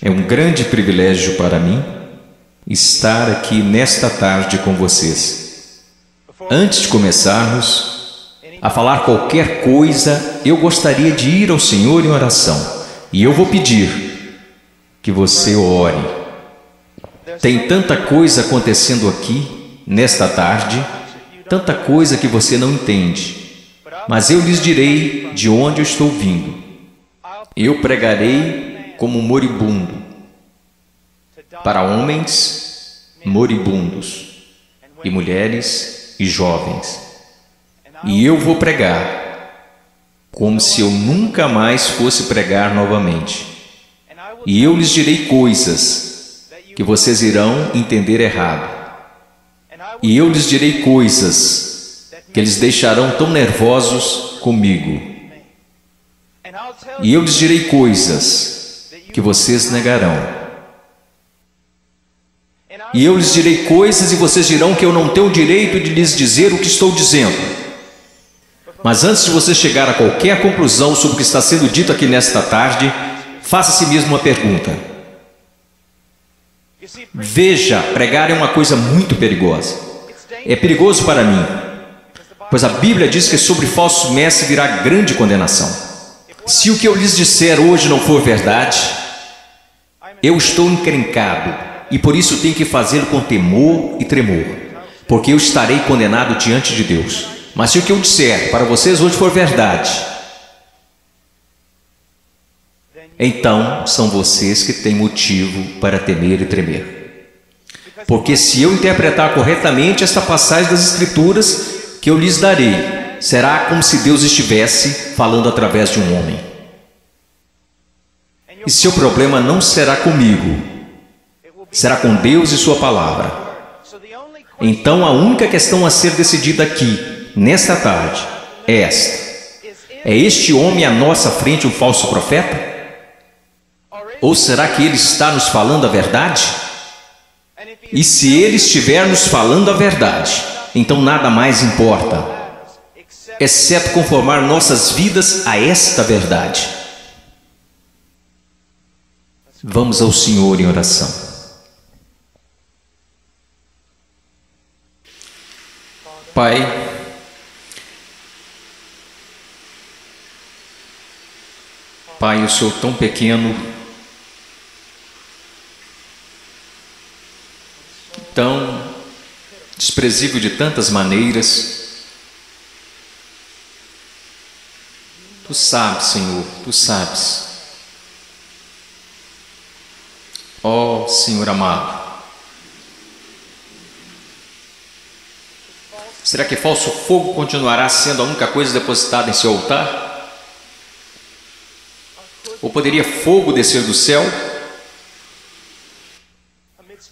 É um grande privilégio para mim estar aqui nesta tarde com vocês. Antes de começarmos a falar qualquer coisa, eu gostaria de ir ao Senhor em oração. E eu vou pedir que você ore. Tem tanta coisa acontecendo aqui nesta tarde, tanta coisa que você não entende. Mas eu lhes direi de onde eu estou vindo. Eu pregarei como moribundo, para homens moribundos, e mulheres e jovens. E eu vou pregar como se eu nunca mais fosse pregar novamente. E eu lhes direi coisas que vocês irão entender errado. E eu lhes direi coisas que eles deixarão tão nervosos comigo. E eu lhes direi coisas que vocês negarão. E eu lhes direi coisas e vocês dirão que eu não tenho o direito de lhes dizer o que estou dizendo. Mas antes de você chegar a qualquer conclusão sobre o que está sendo dito aqui nesta tarde, faça a si mesmo uma pergunta. Veja, pregar é uma coisa muito perigosa. É perigoso para mim, pois a Bíblia diz que sobre falsos mestres virá grande condenação. Se o que eu lhes disser hoje não for verdade, eu estou encrencado e por isso tenho que fazê-lo com temor e tremor, porque eu estarei condenado diante de Deus. Mas se o que eu disser para vocês hoje for verdade, então são vocês que têm motivo para temer e tremer. Porque se eu interpretar corretamente esta passagem das Escrituras que eu lhes darei, será como se Deus estivesse falando através de um homem. E seu problema não será comigo, será com Deus e sua palavra. Então a única questão a ser decidida aqui, nesta tarde, é esta: é este homem à nossa frente um falso profeta? Ou será que ele está nos falando a verdade? E se ele estiver nos falando a verdade, então nada mais importa, exceto conformar nossas vidas a esta verdade. Vamos ao Senhor em oração. Pai, eu sou tão pequeno, tão desprezível de tantas maneiras. Tu sabes, Senhor, Tu sabes. Ó Senhor amado, será que falso fogo continuará sendo a única coisa depositada em seu altar? Ou poderia fogo descer do céu?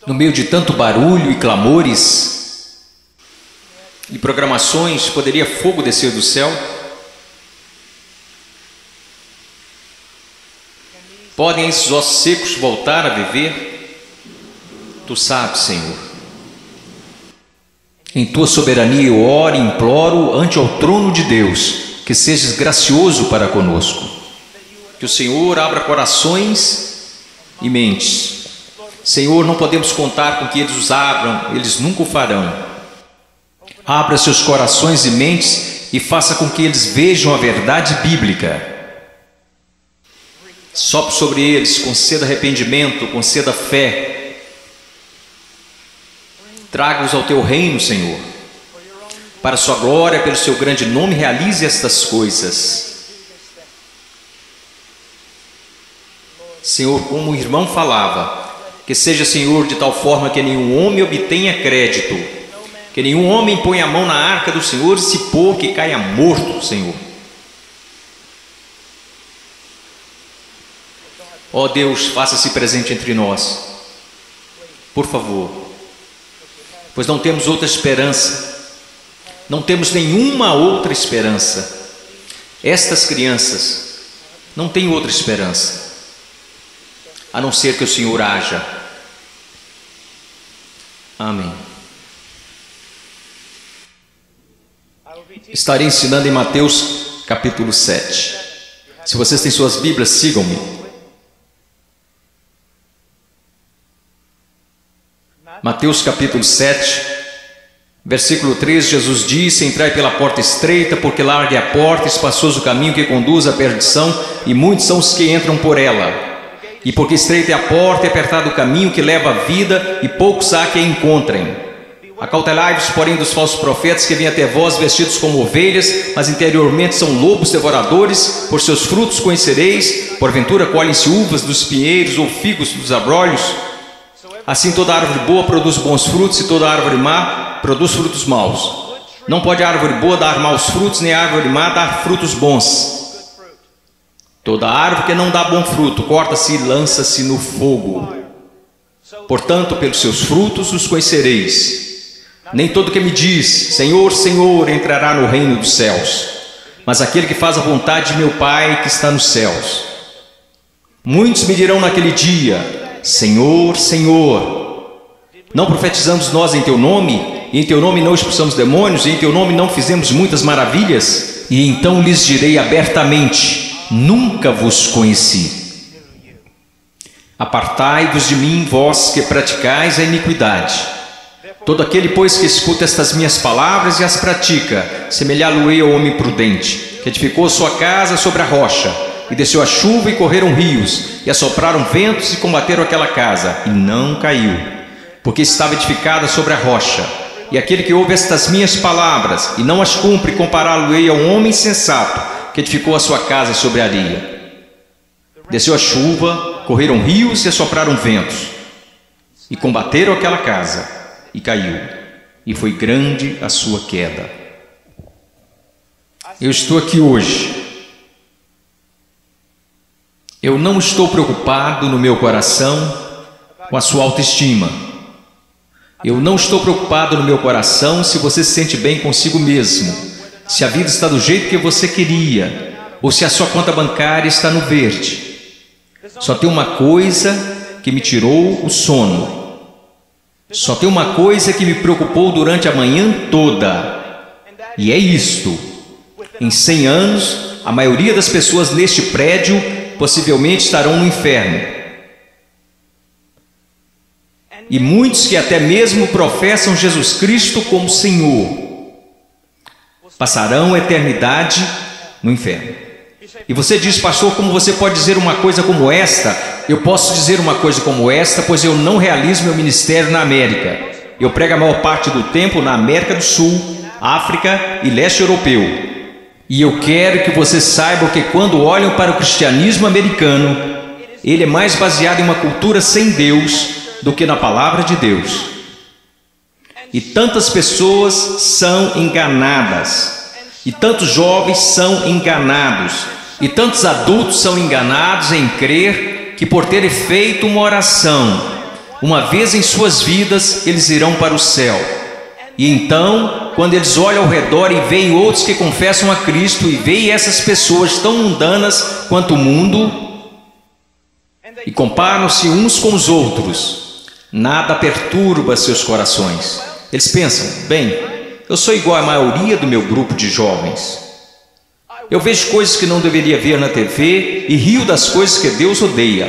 No meio de tanto barulho e clamores e programações, poderia fogo descer do céu? Podem esses ossos secos voltar a viver? Tu sabes, Senhor. Em Tua soberania eu oro e imploro ante ao trono de Deus, que sejas gracioso para conosco. Que o Senhor abra corações e mentes. Senhor, não podemos contar com que eles os abram, eles nunca o farão. Abra seus corações e mentes e faça com que eles vejam a verdade bíblica. Sopre sobre eles, conceda arrependimento, conceda fé. Traga-os ao Teu reino, Senhor. Para a Sua glória, pelo Seu grande nome, realize estas coisas. Senhor, como o irmão falava, que seja, Senhor, de tal forma que nenhum homem obtenha crédito, que nenhum homem ponha a mão na arca do Senhor e se pôr que caia morto, Senhor. Ó Deus, faça-se presente entre nós, por favor, pois não temos outra esperança, não temos nenhuma outra esperança. Estas crianças não têm outra esperança, a não ser que o Senhor haja. Amém. Estarei ensinando em Mateus capítulo 7. Se vocês têm suas Bíblias, sigam-me. Mateus capítulo 7, versículo 3, Jesus disse: entrai pela porta estreita, porque larga é a porta, espaçoso o caminho que conduz à perdição, e muitos são os que entram por ela. E porque estreita é a porta e apertado o caminho que leva à vida, e poucos há que a encontrem. Acautelai-vos, porém, dos falsos profetas que vêm até vós vestidos como ovelhas, mas interiormente são lobos devoradores. Por seus frutos conhecereis. Porventura colhem-se uvas dos pinheiros ou figos dos abrolhos? Assim toda árvore boa produz bons frutos, e toda árvore má produz frutos maus. Não pode a árvore boa dar maus frutos, nem a árvore má dar frutos bons. Toda árvore que não dá bom fruto corta-se e lança-se no fogo. Portanto, pelos seus frutos os conhecereis. Nem todo que me diz, Senhor, Senhor, entrará no reino dos céus, mas aquele que faz a vontade de meu Pai que está nos céus. Muitos me dirão naquele dia: Senhor, Senhor, não profetizamos nós em teu nome, e em teu nome não expulsamos demônios, e em teu nome não fizemos muitas maravilhas? E então lhes direi abertamente: nunca vos conheci. Apartai-vos de mim, vós que praticais a iniquidade. Todo aquele, pois, que escuta estas minhas palavras e as pratica, semelhá-lo-ei ao homem prudente, que edificou sua casa sobre a rocha, e desceu a chuva e correram rios, e assopraram ventos e combateram aquela casa, e não caiu, porque estava edificada sobre a rocha. E aquele que ouve estas minhas palavras e não as cumpre, compará-lo-ei a um homem sensato, que edificou a sua casa sobre a areia. Desceu a chuva, correram rios e assopraram ventos, e combateram aquela casa, e caiu, e foi grande a sua queda. Eu estou aqui hoje. Eu não estou preocupado no meu coração com a sua autoestima. Eu não estou preocupado no meu coração se você se sente bem consigo mesmo, se a vida está do jeito que você queria, ou se a sua conta bancária está no verde. Só tem uma coisa que me tirou o sono. Só tem uma coisa que me preocupou durante a manhã toda, e é isto: em 100 anos, a maioria das pessoas neste prédio possivelmente estarão no inferno. E muitos que até mesmo professam Jesus Cristo como Senhor passarão a eternidade no inferno. E você diz: pastor, como você pode dizer uma coisa como esta? Eu posso dizer uma coisa como esta, pois eu não realizo meu ministério na América. Eu prego a maior parte do tempo na América do Sul, África e leste europeu. E eu quero que você saiba que quando olham para o cristianismo americano, ele é mais baseado em uma cultura sem Deus do que na palavra de Deus. E tantas pessoas são enganadas, e tantos jovens são enganados, e tantos adultos são enganados em crer que por terem feito uma oração uma vez em suas vidas, eles irão para o céu. E então, quando eles olham ao redor e veem outros que confessam a Cristo, e veem essas pessoas tão mundanas quanto o mundo, e comparam-se uns com os outros, nada perturba seus corações. Eles pensam: bem, eu sou igual à maioria do meu grupo de jovens. Eu vejo coisas que não deveria ver na TV e rio das coisas que Deus odeia.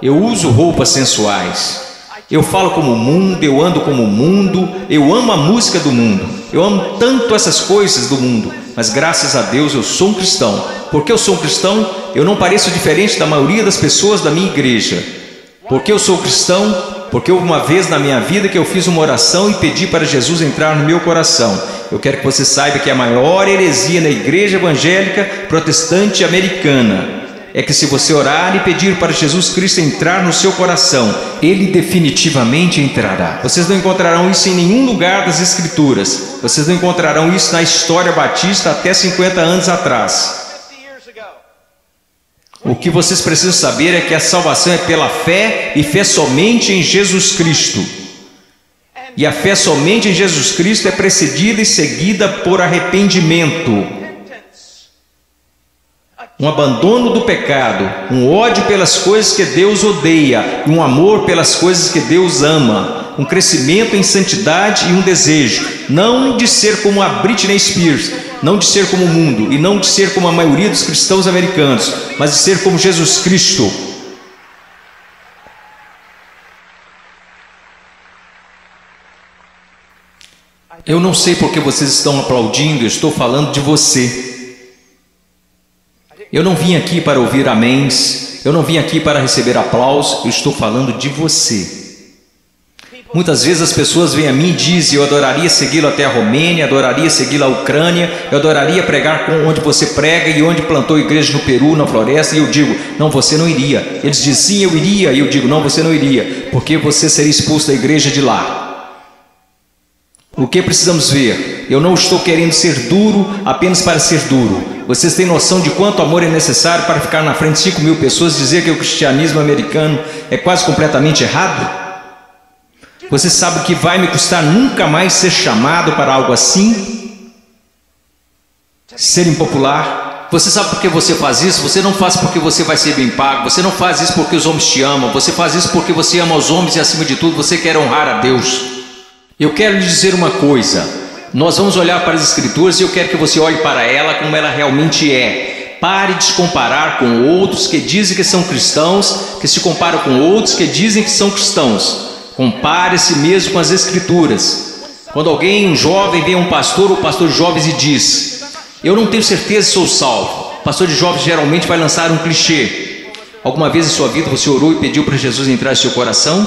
Eu uso roupas sensuais. Eu falo como o mundo, eu ando como o mundo, eu amo a música do mundo. Eu amo tanto essas coisas do mundo, mas graças a Deus eu sou um cristão. Porque eu sou um cristão, eu não pareço diferente da maioria das pessoas da minha igreja. Porque eu sou cristão, porque houve uma vez na minha vida que eu fiz uma oração e pedi para Jesus entrar no meu coração. Eu quero que você saiba que a maior heresia na igreja evangélica protestante americana é que se você orar e pedir para Jesus Cristo entrar no seu coração, Ele definitivamente entrará. Vocês não encontrarão isso em nenhum lugar das Escrituras. Vocês não encontrarão isso na história batista até 50 anos atrás. O que vocês precisam saber é que a salvação é pela fé, e fé somente em Jesus Cristo. E a fé somente em Jesus Cristo é precedida e seguida por arrependimento. Um abandono do pecado, um ódio pelas coisas que Deus odeia, e um amor pelas coisas que Deus ama, um crescimento em santidade e um desejo, não de ser como a Britney Spears, não de ser como o mundo, e não de ser como a maioria dos cristãos americanos, mas de ser como Jesus Cristo. Eu não sei porque vocês estão aplaudindo, eu estou falando de você. Eu não vim aqui para ouvir améns, eu não vim aqui para receber aplausos, eu estou falando de você. Muitas vezes as pessoas vêm a mim e dizem: eu adoraria segui-lo até a Romênia, adoraria segui-lo à Ucrânia, eu adoraria pregar onde você prega e onde plantou igreja no Peru, na floresta. E eu digo: não, você não iria. Eles dizem: sim, eu iria. E eu digo: não, você não iria, porque você seria expulso da igreja de lá. O que precisamos ver? Eu não estou querendo ser duro apenas para ser duro. Vocês têm noção de quanto amor é necessário para ficar na frente de 5.000 pessoas e dizer que o cristianismo americano é quase completamente errado? Você sabe o que vai me custar nunca mais ser chamado para algo assim? Ser impopular? Você sabe por que você faz isso? Você não faz porque você vai ser bem pago. Você não faz isso porque os homens te amam. Você faz isso porque você ama os homens e, acima de tudo, você quer honrar a Deus. Eu quero lhe dizer uma coisa. Nós vamos olhar para as Escrituras e eu quero que você olhe para ela como ela realmente é. Pare de se comparar com outros que dizem que são cristãos, que se comparam com outros que dizem que são cristãos. Compare a si mesmo com as Escrituras. Quando alguém, um jovem, vem a um pastor ou pastor de jovens e diz: eu não tenho certeza se sou salvo. O pastor de jovens geralmente vai lançar um clichê. Alguma vez em sua vida você orou e pediu para Jesus entrar em seu coração?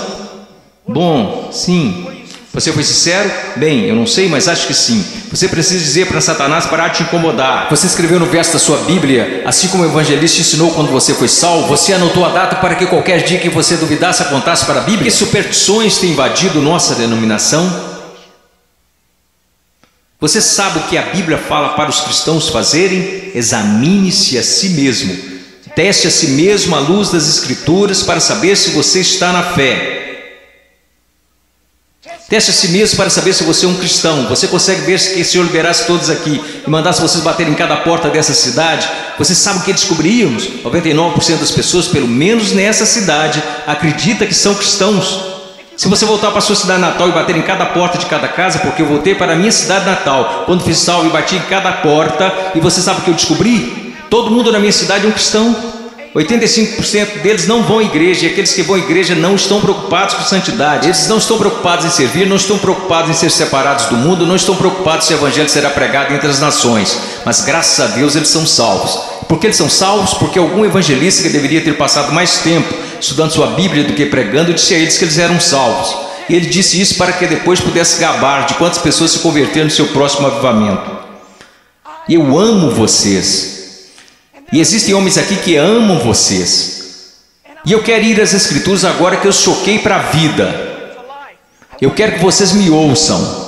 Bom, sim. Você foi sincero? Bem, eu não sei, mas acho que sim. Você precisa dizer para Satanás parar de te incomodar. Você escreveu no verso da sua Bíblia, assim como o evangelista ensinou quando você foi salvo. Você anotou a data para que qualquer dia que você duvidasse apontasse para a Bíblia. Que superstições têm invadido nossa denominação? Você sabe o que a Bíblia fala para os cristãos fazerem? Examine-se a si mesmo. Teste a si mesmo à luz das Escrituras para saber se você está na fé. Teste a si mesmo para saber se você é um cristão. Você consegue ver se o Senhor liberasse todos aqui e mandasse vocês baterem em cada porta dessa cidade? Você sabe o que descobríamos? 99% das pessoas, pelo menos nessa cidade, acredita que são cristãos. Se você voltar para a sua cidade natal e bater em cada porta de cada casa, porque eu voltei para a minha cidade natal, quando fiz salvo e bati em cada porta, e você sabe o que eu descobri? Todo mundo na minha cidade é um cristão. 85% deles não vão à igreja, e aqueles que vão à igreja não estão preocupados com santidade. Eles não estão preocupados em servir, não estão preocupados em ser separados do mundo, não estão preocupados se o evangelho será pregado entre as nações. Mas graças a Deus eles são salvos. Por que eles são salvos? Porque algum evangelista que deveria ter passado mais tempo estudando sua Bíblia do que pregando disse a eles que eles eram salvos. E ele disse isso para que depois pudesse gabar de quantas pessoas se converteram no seu próximo avivamento. E eu amo vocês. E existem homens aqui que amam vocês. E eu quero ir às Escrituras agora que eu choquei para a vida. Eu quero que vocês me ouçam.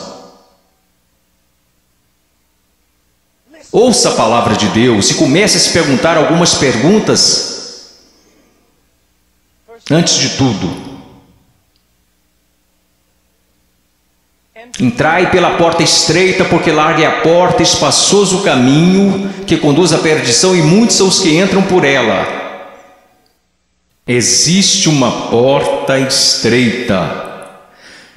Ouça a palavra de Deus e comece a se perguntar algumas perguntas. Antes de tudo, entrai pela porta estreita, porque larga é a porta, espaçoso o caminho que conduz à perdição, e muitos são os que entram por ela. Existe uma porta estreita.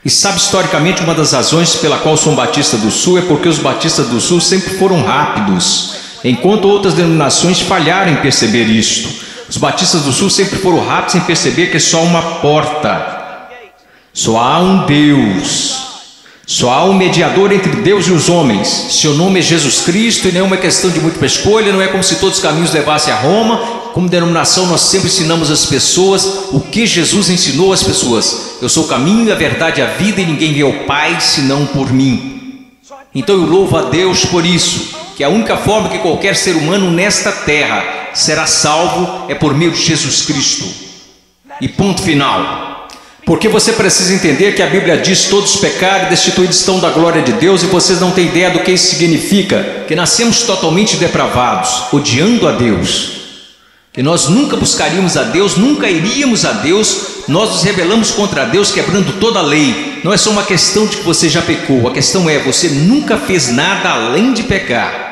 E sabe, historicamente, uma das razões pela qual sou um Batista do Sul é porque os Batistas do Sul sempre foram rápidos, enquanto outras denominações falharam em perceber isto. Os Batistas do Sul sempre foram rápidos em perceber que é só uma porta. Só há um Deus. Só há um mediador entre Deus e os homens. Seu nome é Jesus Cristo, e não é uma questão de múltipla escolha. Não é como se todos os caminhos levassem a Roma. Como denominação, nós sempre ensinamos às pessoas o que Jesus ensinou às pessoas. Eu sou o caminho, a verdade e a vida, e ninguém vê ao Pai senão por mim. Então eu louvo a Deus por isso, que a única forma que qualquer ser humano nesta terra será salvo é por meio de Jesus Cristo. E ponto final. Porque você precisa entender que a Bíblia diz: todos pecaram e destituídos estão da glória de Deus, e vocês não têm ideia do que isso significa. Que nascemos totalmente depravados, odiando a Deus. Que nós nunca buscaríamos a Deus, nunca iríamos a Deus. Nós nos rebelamos contra Deus, quebrando toda a lei. Não é só uma questão de que você já pecou. A questão é: você nunca fez nada além de pecar.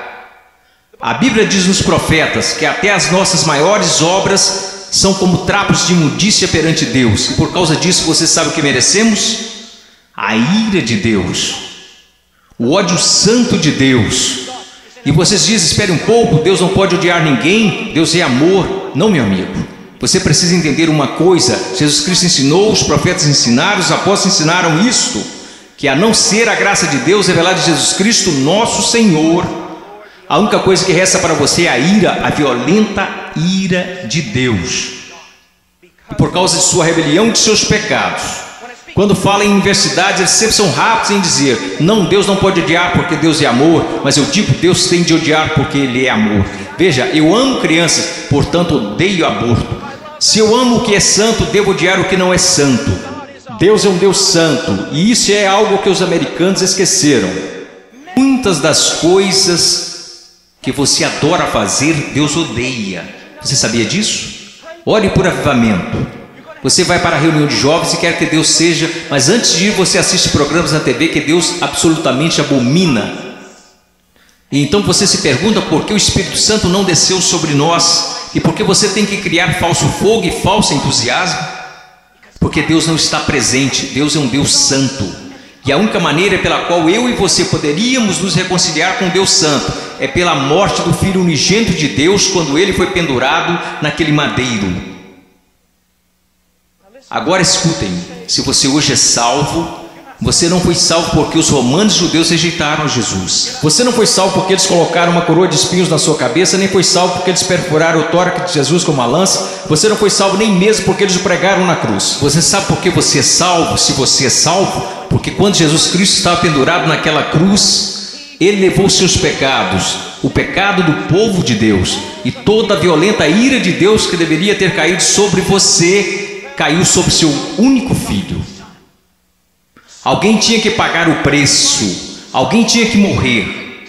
A Bíblia diz nos profetas que até as nossas maiores obras são como trapos de imundícia perante Deus. E por causa disso, você sabe o que merecemos? A ira de Deus, o ódio santo de Deus. E vocês dizem: espere um pouco, Deus não pode odiar ninguém, Deus é amor. Não, meu amigo, você precisa entender uma coisa: Jesus Cristo ensinou, os profetas ensinaram, os apóstolos ensinaram isto. que a não ser a graça de Deus revelada em Jesus Cristo, nosso Senhor, a única coisa que resta para você é a ira, a violenta ira de Deus. E por causa de sua rebelião e de seus pecados. Quando falam em universidades, eles sempre são rápidos em dizer: não, Deus não pode odiar porque Deus é amor, mas eu digo, Deus tem de odiar porque Ele é amor. Veja, eu amo crianças, portanto odeio aborto. Se eu amo o que é santo, devo odiar o que não é santo. Deus é um Deus santo, e isso é algo que os americanos esqueceram. Muitas das coisas que você adora fazer, Deus odeia. Você sabia disso? Ore por avivamento. Você vai para a reunião de jovens e quer que Deus seja, mas antes de ir você assiste programas na TV que Deus absolutamente abomina. E então você se pergunta por que o Espírito Santo não desceu sobre nós e por que você tem que criar falso fogo e falso entusiasmo. Porque Deus não está presente. Deus é um Deus santo, e a única maneira pela qual eu e você poderíamos nos reconciliar com Deus santo é pela morte do Filho unigênito de Deus, quando ele foi pendurado naquele madeiro. Agora escutem, se você hoje é salvo, você não foi salvo porque os romanos e judeus rejeitaram Jesus. Você não foi salvo porque eles colocaram uma coroa de espinhos na sua cabeça, nem foi salvo porque eles perfuraram o tórax de Jesus com uma lança. Você não foi salvo nem mesmo porque eles o pregaram na cruz. Você sabe por que você é salvo? Se você é salvo, porque quando Jesus Cristo estava pendurado naquela cruz, Ele levou os seus pecados, o pecado do povo de Deus, e toda a violenta ira de Deus que deveria ter caído sobre você, caiu sobre seu único filho. Alguém tinha que pagar o preço, alguém tinha que morrer.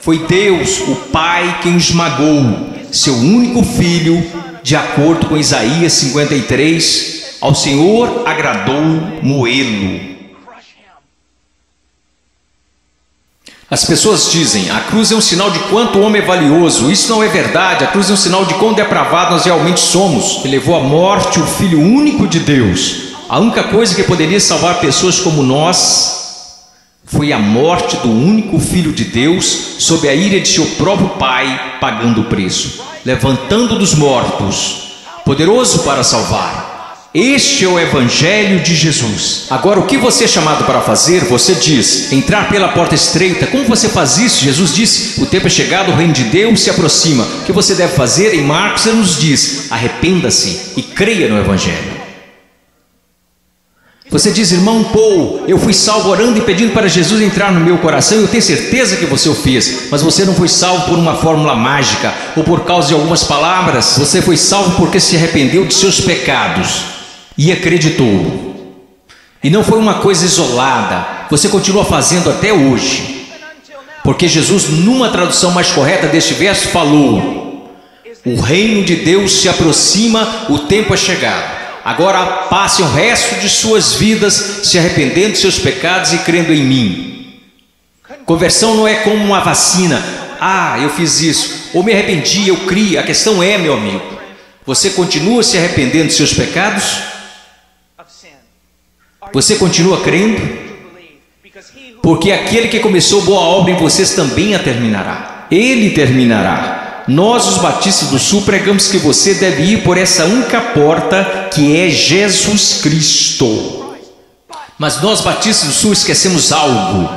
Foi Deus, o Pai, quem esmagou seu único filho, de acordo com Isaías 53, ao Senhor agradou moê-lo. As pessoas dizem: a cruz é um sinal de quanto o homem é valioso. Isso não é verdade. A cruz é um sinal de quão depravado nós realmente somos. Ele levou à morte o Filho único de Deus. A única coisa que poderia salvar pessoas como nós foi a morte do único Filho de Deus, sob a ira de seu próprio Pai, pagando o preço, levantando dos mortos, poderoso para salvar. Este é o Evangelho de Jesus. Agora, o que você é chamado para fazer? Você diz: entrar pela porta estreita. Como você faz isso? Jesus disse: o tempo é chegado, o reino de Deus se aproxima. O que você deve fazer? Em Marcos ele nos diz: arrependa-se e creia no Evangelho. Você diz: irmão Paul, eu fui salvo orando e pedindo para Jesus entrar no meu coração. Eu tenho certeza que você o fez, mas você não foi salvo por uma fórmula mágica ou por causa de algumas palavras. Você foi salvo porque se arrependeu de seus pecados e acreditou. E não foi uma coisa isolada, você continua fazendo até hoje, porque Jesus, numa tradução mais correta deste verso, falou: o reino de Deus se aproxima, o tempo é chegado. Agora passem o resto de suas vidas se arrependendo de seus pecados e crendo em mim. Conversão não é como uma vacina. Ah, eu fiz isso, ou me arrependi, eu criei. A questão é, meu amigo, você continua se arrependendo de seus pecados? Você continua crendo? Porque aquele que começou boa obra em vocês também a terminará. Ele terminará. Nós, os batistas do Sul, pregamos que você deve ir por essa única porta, que é Jesus Cristo. Mas nós, batistas do Sul, esquecemos algo.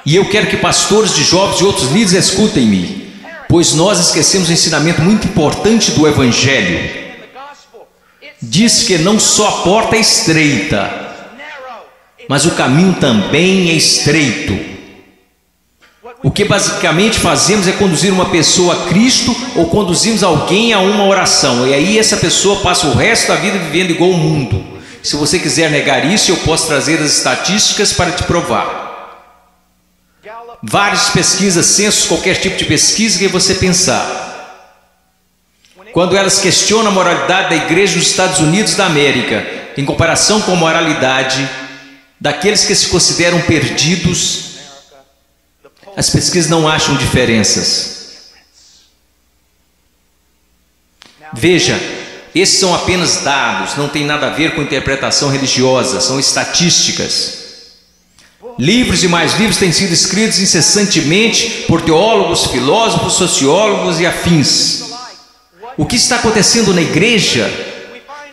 E eu quero que pastores de jovens e outros líderes escutem-me, pois nós esquecemos um ensinamento muito importante do Evangelho. Diz que não só a porta é estreita, mas o caminho também é estreito. O que basicamente fazemos é conduzir uma pessoa a Cristo ou conduzimos alguém a uma oração. E aí essa pessoa passa o resto da vida vivendo igual ao mundo. Se você quiser negar isso, eu posso trazer as estatísticas para te provar. Várias pesquisas, censos, qualquer tipo de pesquisa que você pensar. Quando elas questionam a moralidade da igreja dos Estados Unidos da América, em comparação com a moralidade daqueles que se consideram perdidos, as pesquisas não acham diferenças. Veja, esses são apenas dados, não tem nada a ver com interpretação religiosa, são estatísticas. Livros e mais livros têm sido escritos incessantemente por teólogos, filósofos, sociólogos e afins. O que está acontecendo na igreja?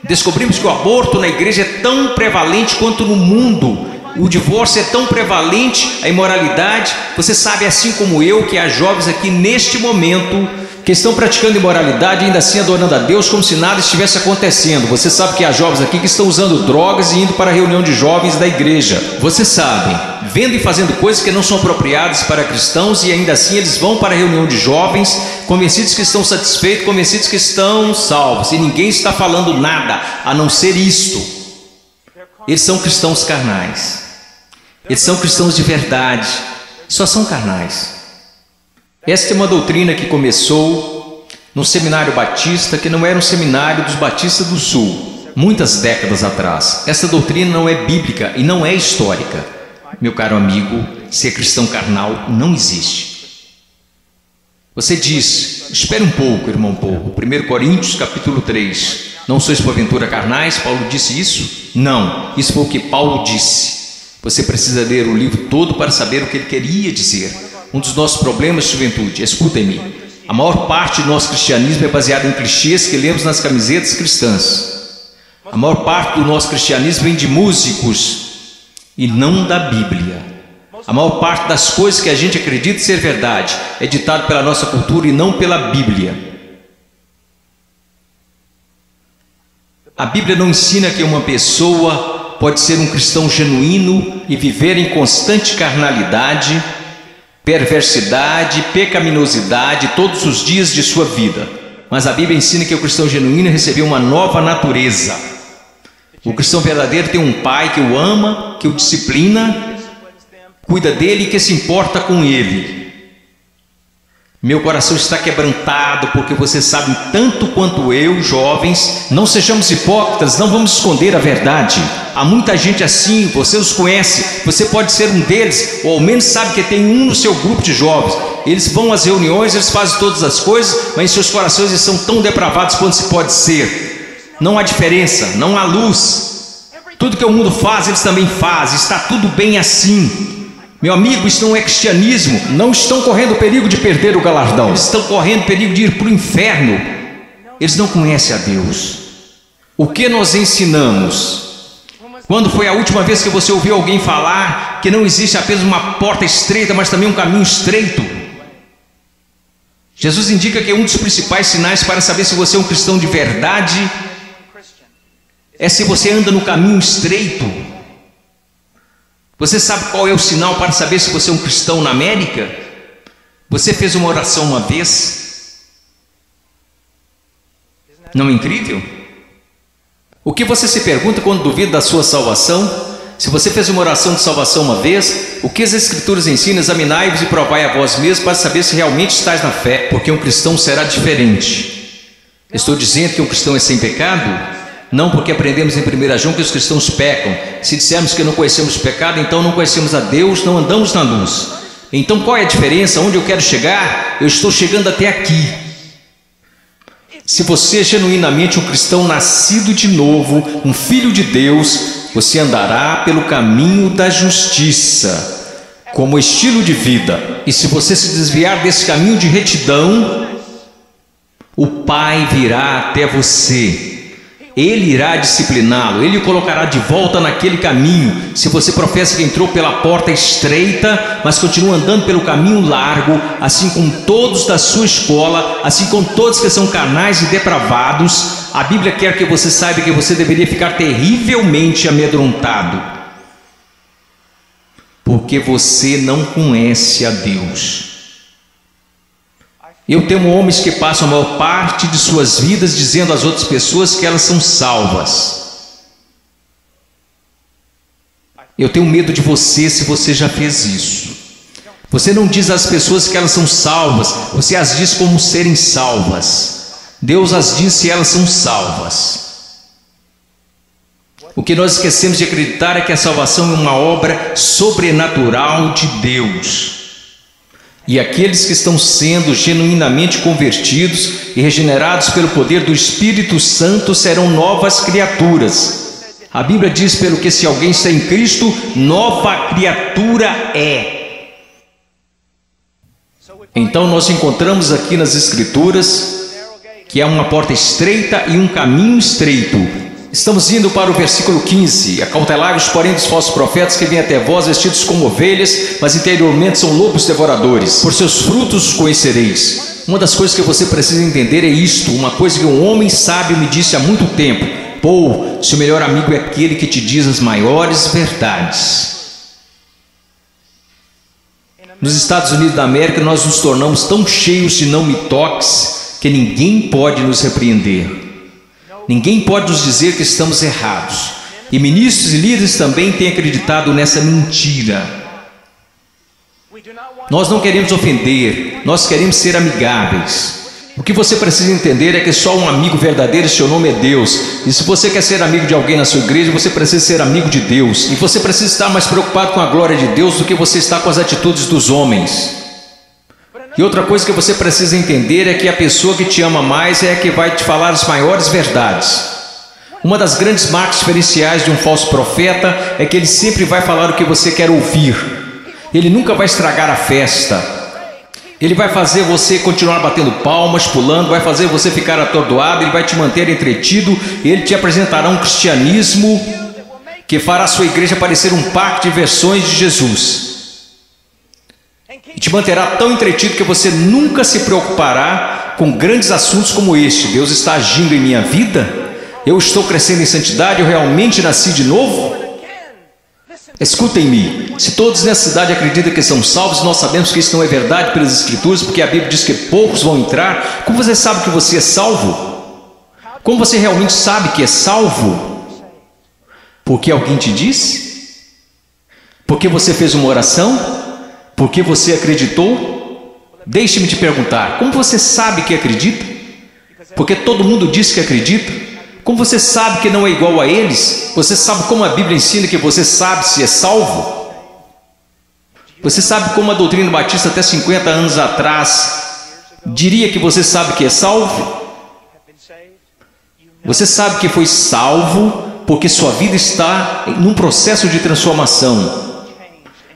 Descobrimos que o aborto na igreja é tão prevalente quanto no mundo. o divórcio é tão prevalente, a imoralidade. Você sabe, assim como eu, que há jovens aqui neste momento que estão praticando imoralidade e ainda assim adorando a Deus como se nada estivesse acontecendo. Você sabe que há jovens aqui que estão usando drogas e indo para a reunião de jovens da igreja. Você sabe, vendo e fazendo coisas que não são apropriadas para cristãos e ainda assim eles vão para a reunião de jovens, convencidos que estão satisfeitos, convencidos que estão salvos, e ninguém está falando nada a não ser isto. Eles são cristãos carnais, eles são cristãos de verdade, só são carnais. Esta é uma doutrina que começou no seminário batista, que não era um seminário dos batistas do sul, muitas décadas atrás. Essa doutrina não é bíblica e não é histórica. Meu caro amigo, ser cristão carnal não existe. Você diz, espere um pouco, irmão, um pouco. 1 Coríntios capítulo 3, não sois porventura carnais? Paulo disse isso? Não, isso foi o que Paulo disse. Você precisa ler o livro todo para saber o que ele queria dizer. Um dos nossos problemas, juventude, escutem-me, a maior parte do nosso cristianismo é baseada em clichês que lemos nas camisetas cristãs. A maior parte do nosso cristianismo vem de músicos e não da Bíblia. A maior parte das coisas que a gente acredita ser verdade é ditado pela nossa cultura e não pela Bíblia. A Bíblia não ensina que uma pessoa pode ser um cristão genuíno e viver em constante carnalidade, perversidade, pecaminosidade todos os dias de sua vida. Mas a Bíblia ensina que o cristão genuíno recebeu uma nova natureza. O cristão verdadeiro tem um pai que o ama, que o disciplina, cuida dele e que se importa com ele. Meu coração está quebrantado porque você sabe tanto quanto eu, jovens. Não sejamos hipócritas, não vamos esconder a verdade. Há muita gente assim, você os conhece, você pode ser um deles, ou ao menos sabe que tem um no seu grupo de jovens. Eles vão às reuniões, eles fazem todas as coisas, mas em seus corações eles são tão depravados quanto se pode ser. Não há diferença, não há luz. Tudo que o mundo faz, eles também fazem, está tudo bem assim. Meu amigo, isso não é cristianismo. Não estão correndo perigo de perder o galardão, eles estão correndo perigo de ir para o inferno. Eles não conhecem a Deus. O que nós ensinamos? Quando foi a última vez que você ouviu alguém falar que não existe apenas uma porta estreita, mas também um caminho estreito? Jesus indica que um dos principais sinais para saber se você é um cristão de verdade é se você anda no caminho estreito. Você sabe qual é o sinal para saber se você é um cristão na América? Você fez uma oração uma vez? Não é incrível? O que você se pergunta quando duvida da sua salvação? Se você fez uma oração de salvação uma vez, o que as Escrituras ensinam? Examinai-vos e provai a vós mesmos para saber se realmente estáis na fé, porque um cristão será diferente. Estou dizendo que um cristão é sem pecado? Não, porque aprendemos em 1 João que os cristãos pecam. Se dissermos que não conhecemos o pecado, então não conhecemos a Deus, não andamos na luz. Então qual é a diferença? Onde eu quero chegar? Eu estou chegando até aqui. Se você é genuinamente um cristão nascido de novo, um filho de Deus, você andará pelo caminho da justiça, como estilo de vida. E se você se desviar desse caminho de retidão, o Pai virá até você. Ele irá discipliná-lo, ele o colocará de volta naquele caminho. Se você professa que entrou pela porta estreita, mas continua andando pelo caminho largo, assim como todos da sua escola, assim como todos que são carnais e depravados, a Bíblia quer que você saiba que você deveria ficar terrivelmente amedrontado, porque você não conhece a Deus. Eu temo homens que passam a maior parte de suas vidas dizendo às outras pessoas que elas são salvas. Eu tenho medo de você se você já fez isso. Você não diz às pessoas que elas são salvas, você as diz como serem salvas. Deus as diz se elas são salvas. O que nós esquecemos de acreditar é que a salvação é uma obra sobrenatural de Deus. E aqueles que estão sendo genuinamente convertidos e regenerados pelo poder do Espírito Santo serão novas criaturas. A Bíblia diz, pelo que se alguém está em Cristo, nova criatura é. Então nós encontramos aqui nas Escrituras que há uma porta estreita e um caminho estreito. Estamos indo para o versículo 15. Acautelai-vos, porém, dos falsos profetas que vêm até vós vestidos como ovelhas, mas interiormente são lobos devoradores. Por seus frutos os conhecereis. Uma das coisas que você precisa entender é isto, uma coisa que um homem sábio me disse há muito tempo: Paul, seu melhor amigo é aquele que te diz as maiores verdades. Nos Estados Unidos da América, nós nos tornamos tão cheios de não me toques que ninguém pode nos repreender. Ninguém pode nos dizer que estamos errados. E ministros e líderes também têm acreditado nessa mentira. Nós não queremos ofender, nós queremos ser amigáveis. O que você precisa entender é que só um amigo verdadeiro, seu nome é Deus. E se você quer ser amigo de alguém na sua igreja, você precisa ser amigo de Deus. E você precisa estar mais preocupado com a glória de Deus do que você está com as atitudes dos homens. E outra coisa que você precisa entender é que a pessoa que te ama mais é a que vai te falar as maiores verdades. Uma das grandes marcas diferenciais de um falso profeta é que ele sempre vai falar o que você quer ouvir. Ele nunca vai estragar a festa. Ele vai fazer você continuar batendo palmas, pulando, vai fazer você ficar atordoado, ele vai te manter entretido, ele te apresentará um cristianismo que fará a sua igreja parecer um parque de versões de Jesus. E te manterá tão entretido que você nunca se preocupará com grandes assuntos como este. Deus está agindo em minha vida? Eu estou crescendo em santidade? Eu realmente nasci de novo? Escutem-me, se todos nessa cidade acreditam que são salvos, nós sabemos que isso não é verdade pelas Escrituras, porque a Bíblia diz que poucos vão entrar. Como você sabe que você é salvo? Como você realmente sabe que é salvo? Porque alguém te disse? Porque você fez uma oração? Porque você acreditou? Deixe-me te perguntar, como você sabe que acredita? Porque todo mundo diz que acredita. Como você sabe que não é igual a eles? Você sabe como a Bíblia ensina que você sabe se é salvo? Você sabe como a doutrina batista até 50 anos atrás diria que você sabe que é salvo? Você sabe que foi salvo porque sua vida está num processo de transformação.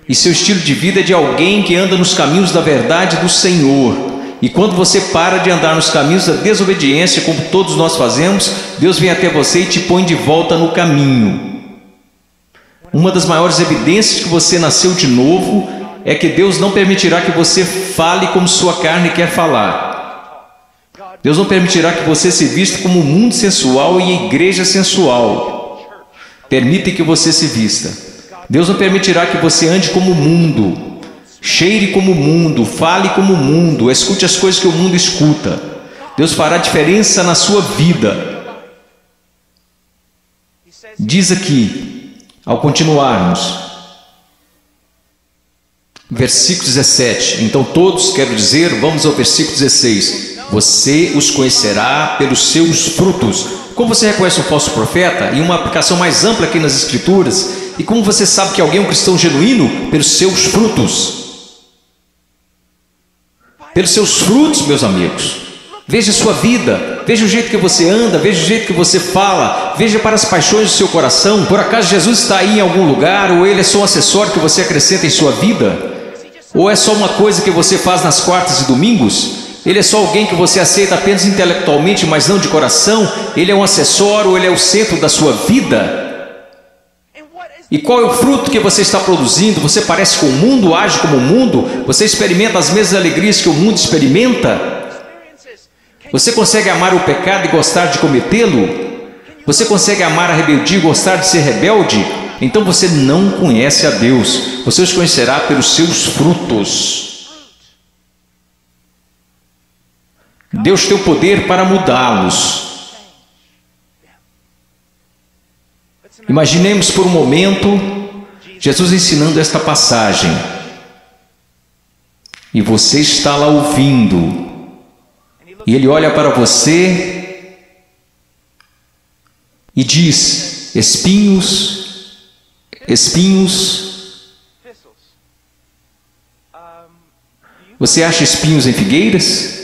E seu estilo de vida é de alguém que anda nos caminhos da verdade do Senhor. E quando você para de andar nos caminhos da desobediência, como todos nós fazemos, Deus vem até você e te põe de volta no caminho. Uma das maiores evidências que você nasceu de novo é que Deus não permitirá que você fale como sua carne quer falar. Deus não permitirá que você se vista como o mundo sensual e a igreja sensual. Permite que você se vista. Deus não permitirá que você ande como o mundo, cheire como o mundo, fale como o mundo, escute as coisas que o mundo escuta. Deus fará diferença na sua vida. Diz aqui, ao continuarmos, versículo 17. Então todos, quero dizer, vamos ao versículo 16. Você os conhecerá pelos seus frutos. Como você reconhece um falso profeta? E uma aplicação mais ampla aqui nas Escrituras. E como você sabe que alguém é um cristão genuíno? Pelos seus frutos. Pelos seus frutos, meus amigos. Veja a sua vida, veja o jeito que você anda, veja o jeito que você fala, veja para as paixões do seu coração. Por acaso Jesus está aí em algum lugar, ou ele é só um acessório que você acrescenta em sua vida? Ou é só uma coisa que você faz nas quartas e domingos? Ele é só alguém que você aceita apenas intelectualmente, mas não de coração? Ele é um acessório, ele é o centro da sua vida? E qual é o fruto que você está produzindo? Você parece com o mundo, age como o mundo? Você experimenta as mesmas alegrias que o mundo experimenta? Você consegue amar o pecado e gostar de cometê-lo? Você consegue amar a rebeldia e gostar de ser rebelde? Então você não conhece a Deus. Você os conhecerá pelos seus frutos. Deus tem o poder para mudá-los. Imaginemos por um momento Jesus ensinando esta passagem. E você está lá ouvindo. E ele olha para você e diz: espinhos, espinhos. Você acha espinhos em figueiras?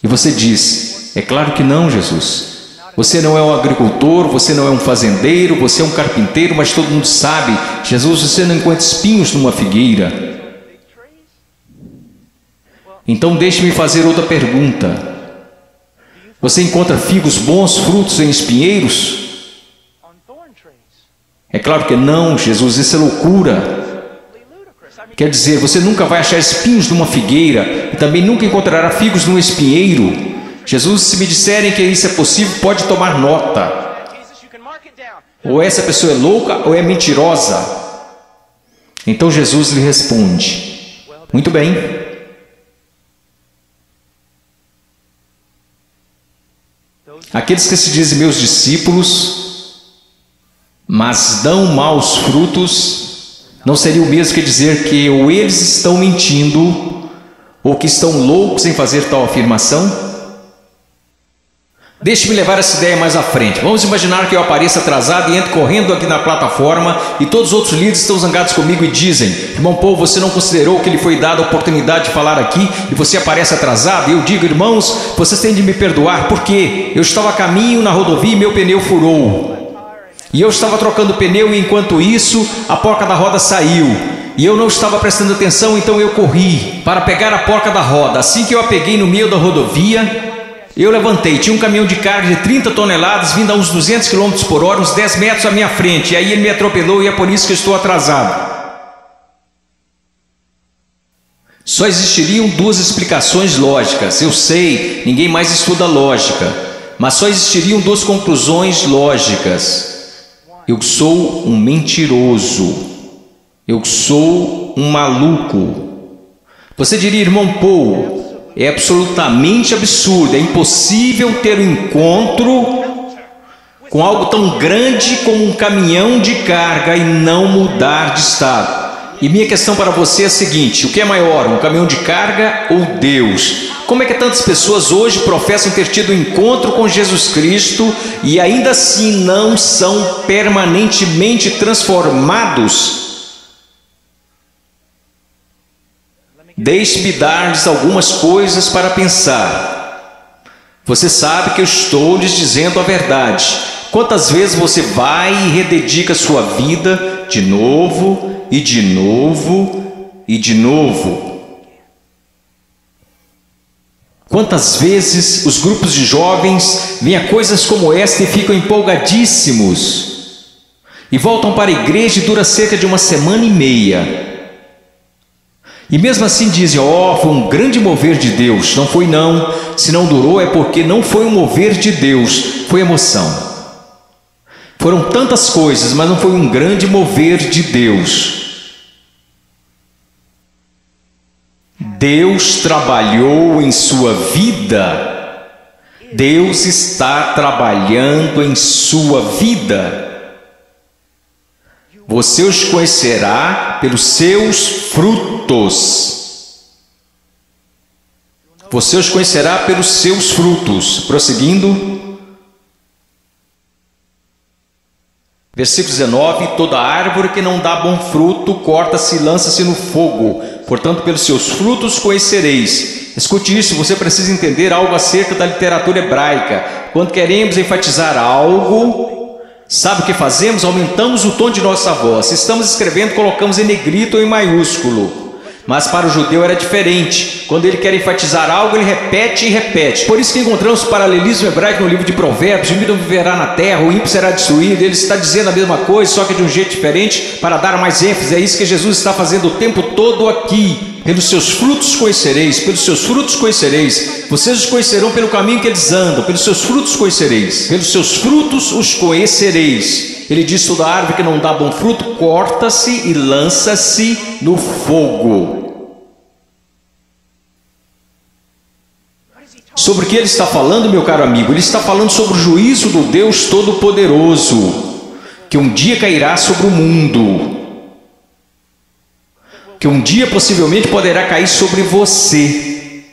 E você diz: é claro que não, Jesus. Você não é um agricultor, você não é um fazendeiro, você é um carpinteiro, mas todo mundo sabe, Jesus, você não encontra espinhos numa figueira. Então deixe-me fazer outra pergunta. Você encontra figos bons, frutos em espinheiros? É claro que não, Jesus, isso é loucura. Quer dizer, você nunca vai achar espinhos numa figueira e também nunca encontrará figos num espinheiro. Jesus, se me disserem que isso é possível, pode tomar nota. Ou essa pessoa é louca ou é mentirosa. Então Jesus lhe responde: muito bem. Aqueles que se dizem meus discípulos, mas dão maus frutos, não seria o mesmo que dizer que ou eles estão mentindo, ou que estão loucos em fazer tal afirmação? Deixe-me levar essa ideia mais à frente. Vamos imaginar que eu apareça atrasado e entro correndo aqui na plataforma e todos os outros líderes estão zangados comigo e dizem: irmão Paul, você não considerou que lhe foi dada a oportunidade de falar aqui e você aparece atrasado? E eu digo: irmãos, vocês têm de me perdoar, porque eu estava a caminho na rodovia e meu pneu furou. E eu estava trocando o pneu e enquanto isso a porca da roda saiu. E eu não estava prestando atenção, então eu corri para pegar a porca da roda. Assim que eu a peguei no meio da rodovia, eu levantei, tinha um caminhão de carga de 30 toneladas vindo a uns 200 km por hora, uns 10 metros à minha frente. E aí ele me atropelou e é por isso que eu estou atrasado. Só existiriam duas explicações lógicas. Eu sei, ninguém mais estuda lógica. Mas só existiriam duas conclusões lógicas. Eu sou um mentiroso. Eu sou um maluco. Você diria: irmão Paul, é absolutamente absurdo, é impossível ter um encontro com algo tão grande como um caminhão de carga e não mudar de estado. E minha questão para você é a seguinte: o que é maior, um caminhão de carga ou Deus? Como é que tantas pessoas hoje professam ter tido um encontro com Jesus Cristo e ainda assim não são permanentemente transformados? Deixe-me dar-lhes algumas coisas para pensar. Você sabe que eu estou lhes dizendo a verdade. Quantas vezes você vai e rededica sua vida de novo e de novo e de novo? Quantas vezes os grupos de jovens veem a coisas como esta e ficam empolgadíssimos e voltam para a igreja e dura cerca de uma semana e meia. E mesmo assim dizem: ó, foi um grande mover de Deus. Não foi não. Se não durou é porque não foi um mover de Deus, foi emoção. Foram tantas coisas, mas não foi um grande mover de Deus. Deus trabalhou em sua vida. Deus está trabalhando em sua vida. Você os conhecerá pelos seus frutos. Você os conhecerá pelos seus frutos. Prosseguindo. Versículo 19: toda árvore que não dá bom fruto, corta-se e lança-se no fogo. Portanto, pelos seus frutos conhecereis. Escute isso, você precisa entender algo acerca da literatura hebraica. Quando queremos enfatizar algo, sabe o que fazemos? Aumentamos o tom de nossa voz. Se estamos escrevendo, colocamos em negrito ou em maiúsculo. Mas para o judeu era diferente. Quando ele quer enfatizar algo, ele repete e repete. Por isso que encontramos o paralelismo hebraico no livro de Provérbios: o ímpio não viverá na terra, o ímpio será destruído. Ele está dizendo a mesma coisa, só que de um jeito diferente, para dar mais ênfase. É isso que Jesus está fazendo o tempo todo aqui. Pelos seus frutos conhecereis, pelos seus frutos conhecereis. Vocês os conhecerão pelo caminho que eles andam, pelos seus frutos conhecereis, pelos seus frutos os conhecereis. Ele diz: toda árvore que não dá bom fruto, corta-se e lança-se no fogo. Sobre o que ele está falando, meu caro amigo? Ele está falando sobre o juízo do Deus Todo-Poderoso, que um dia cairá sobre o mundo, que um dia possivelmente poderá cair sobre você.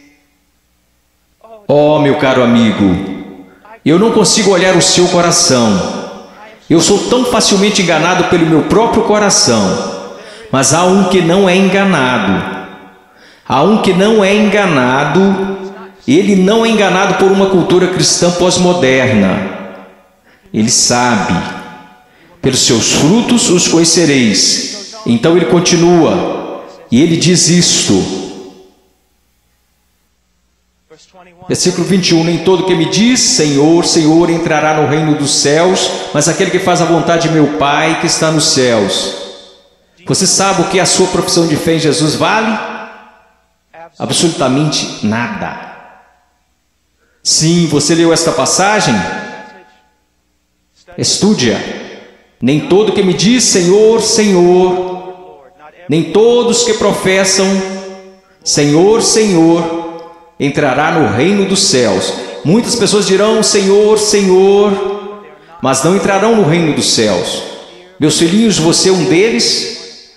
Oh, meu caro amigo, eu não consigo olhar o seu coração. Eu sou tão facilmente enganado pelo meu próprio coração. Mas há um que não é enganado. Há um que não é enganado. Ele não é enganado por uma cultura cristã pós-moderna. Ele sabe. Pelos seus frutos os conhecereis. Então ele continua. E ele diz isto: Versículo 21, nem todo que me diz Senhor, Senhor entrará no reino dos céus, mas aquele que faz a vontade de meu Pai que está nos céus. Você sabe o que a sua profissão de fé em Jesus vale? Absolutamente nada. Sim, você leu esta passagem? Estude-a. Nem todo que me diz Senhor, Senhor, nem todos que professam Senhor, Senhor, entrará no reino dos céus. Muitas pessoas dirão Senhor, Senhor, mas não entrarão no reino dos céus. Meus filhinhos, você é um deles?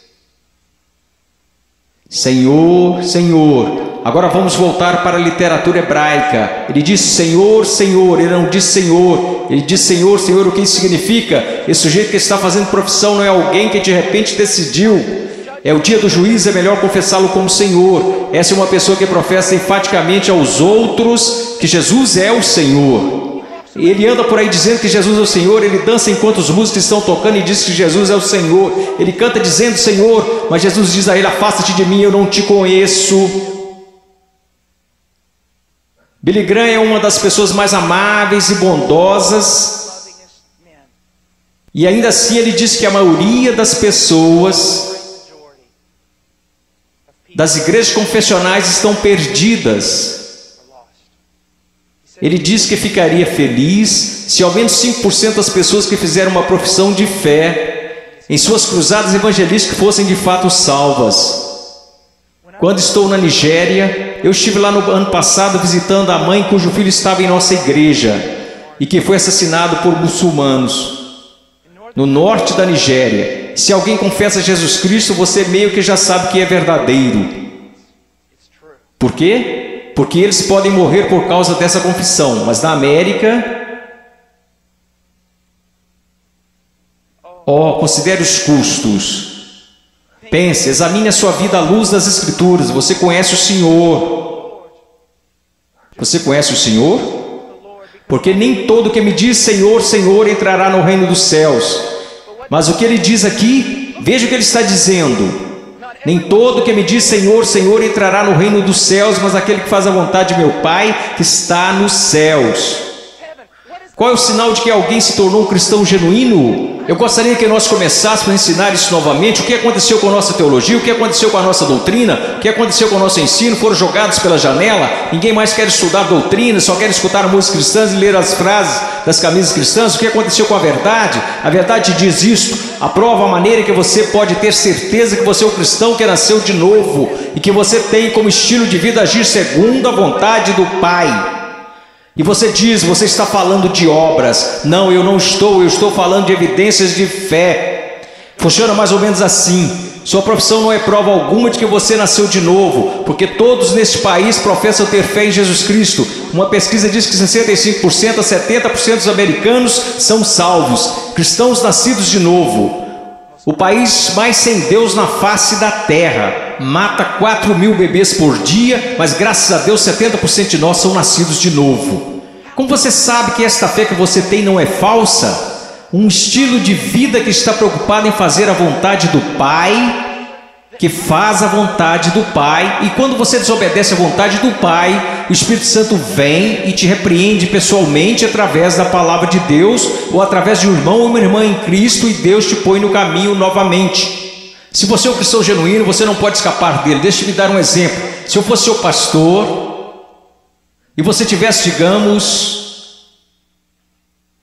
Senhor, Senhor. Agora vamos voltar para a literatura hebraica. Ele diz Senhor, Senhor, ele não diz Senhor. Ele diz Senhor, Senhor, o que isso significa? Esse sujeito que está fazendo profissão não é alguém que de repente decidiu. É o dia do juízo, é melhor confessá-lo como Senhor. Essa é uma pessoa que professa enfaticamente aos outros que Jesus é o Senhor. Ele anda por aí dizendo que Jesus é o Senhor, ele dança enquanto os músicos estão tocando e diz que Jesus é o Senhor. Ele canta dizendo Senhor, mas Jesus diz a ele, afasta-te de mim, eu não te conheço. Billy Graham é uma das pessoas mais amáveis e bondosas, e ainda assim ele diz que a maioria das pessoas das igrejas confessionais estão perdidas. Ele diz que ficaria feliz se ao menos 5% das pessoas que fizeram uma profissão de fé em suas cruzadas evangelísticas fossem de fato salvas. Quando estou na Nigéria, eu estive lá no ano passado visitando a mãe cujo filho estava em nossa igreja e que foi assassinado por muçulmanos no norte da Nigéria. Se alguém confessa Jesus Cristo, você meio que já sabe que é verdadeiro. Por quê? Porque eles podem morrer por causa dessa confissão, mas na América, considere os custos. Pense, examine a sua vida à luz das Escrituras. Você conhece o Senhor? Você conhece o Senhor? Porque nem todo que me diz Senhor, Senhor entrará no reino dos céus. Mas o que ele diz aqui, veja o que ele está dizendo. Nem todo que me diz Senhor, Senhor entrará no reino dos céus, mas aquele que faz a vontade de meu Pai que está nos céus. Qual é o sinal de que alguém se tornou um cristão genuíno? Eu gostaria que nós começássemos a ensinar isso novamente. O que aconteceu com a nossa teologia? O que aconteceu com a nossa doutrina? O que aconteceu com o nosso ensino? Foram jogados pela janela? Ninguém mais quer estudar doutrina, só quer escutar músicas cristãs e ler as frases das camisas cristãs. O que aconteceu com a verdade? A verdade diz isto. Aprova a maneira que você pode ter certeza que você é um cristão que nasceu de novo e que você tem como estilo de vida agir segundo a vontade do Pai. E você diz, você está falando de obras. Não, eu estou falando de evidências de fé. Funciona mais ou menos assim. Sua profissão não é prova alguma de que você nasceu de novo, porque todos neste país professam ter fé em Jesus Cristo. Uma pesquisa diz que 65% a 70% dos americanos são salvos, cristãos nascidos de novo. O país mais sem Deus na face da terra mata 4.000 bebês por dia, mas graças a Deus 70% de nós são nascidos de novo. Como você sabe que esta fé que você tem não é falsa? Um estilo de vida que está preocupado em fazer a vontade do Pai, que faz a vontade do Pai, e quando você desobedece a vontade do Pai, o Espírito Santo vem e te repreende pessoalmente através da palavra de Deus, ou através de um irmão ou uma irmã em Cristo, e Deus te põe no caminho novamente. Se você é um cristão genuíno, você não pode escapar dele. Deixa eu me dar um exemplo. Se eu fosse seu pastor, e você tivesse, digamos,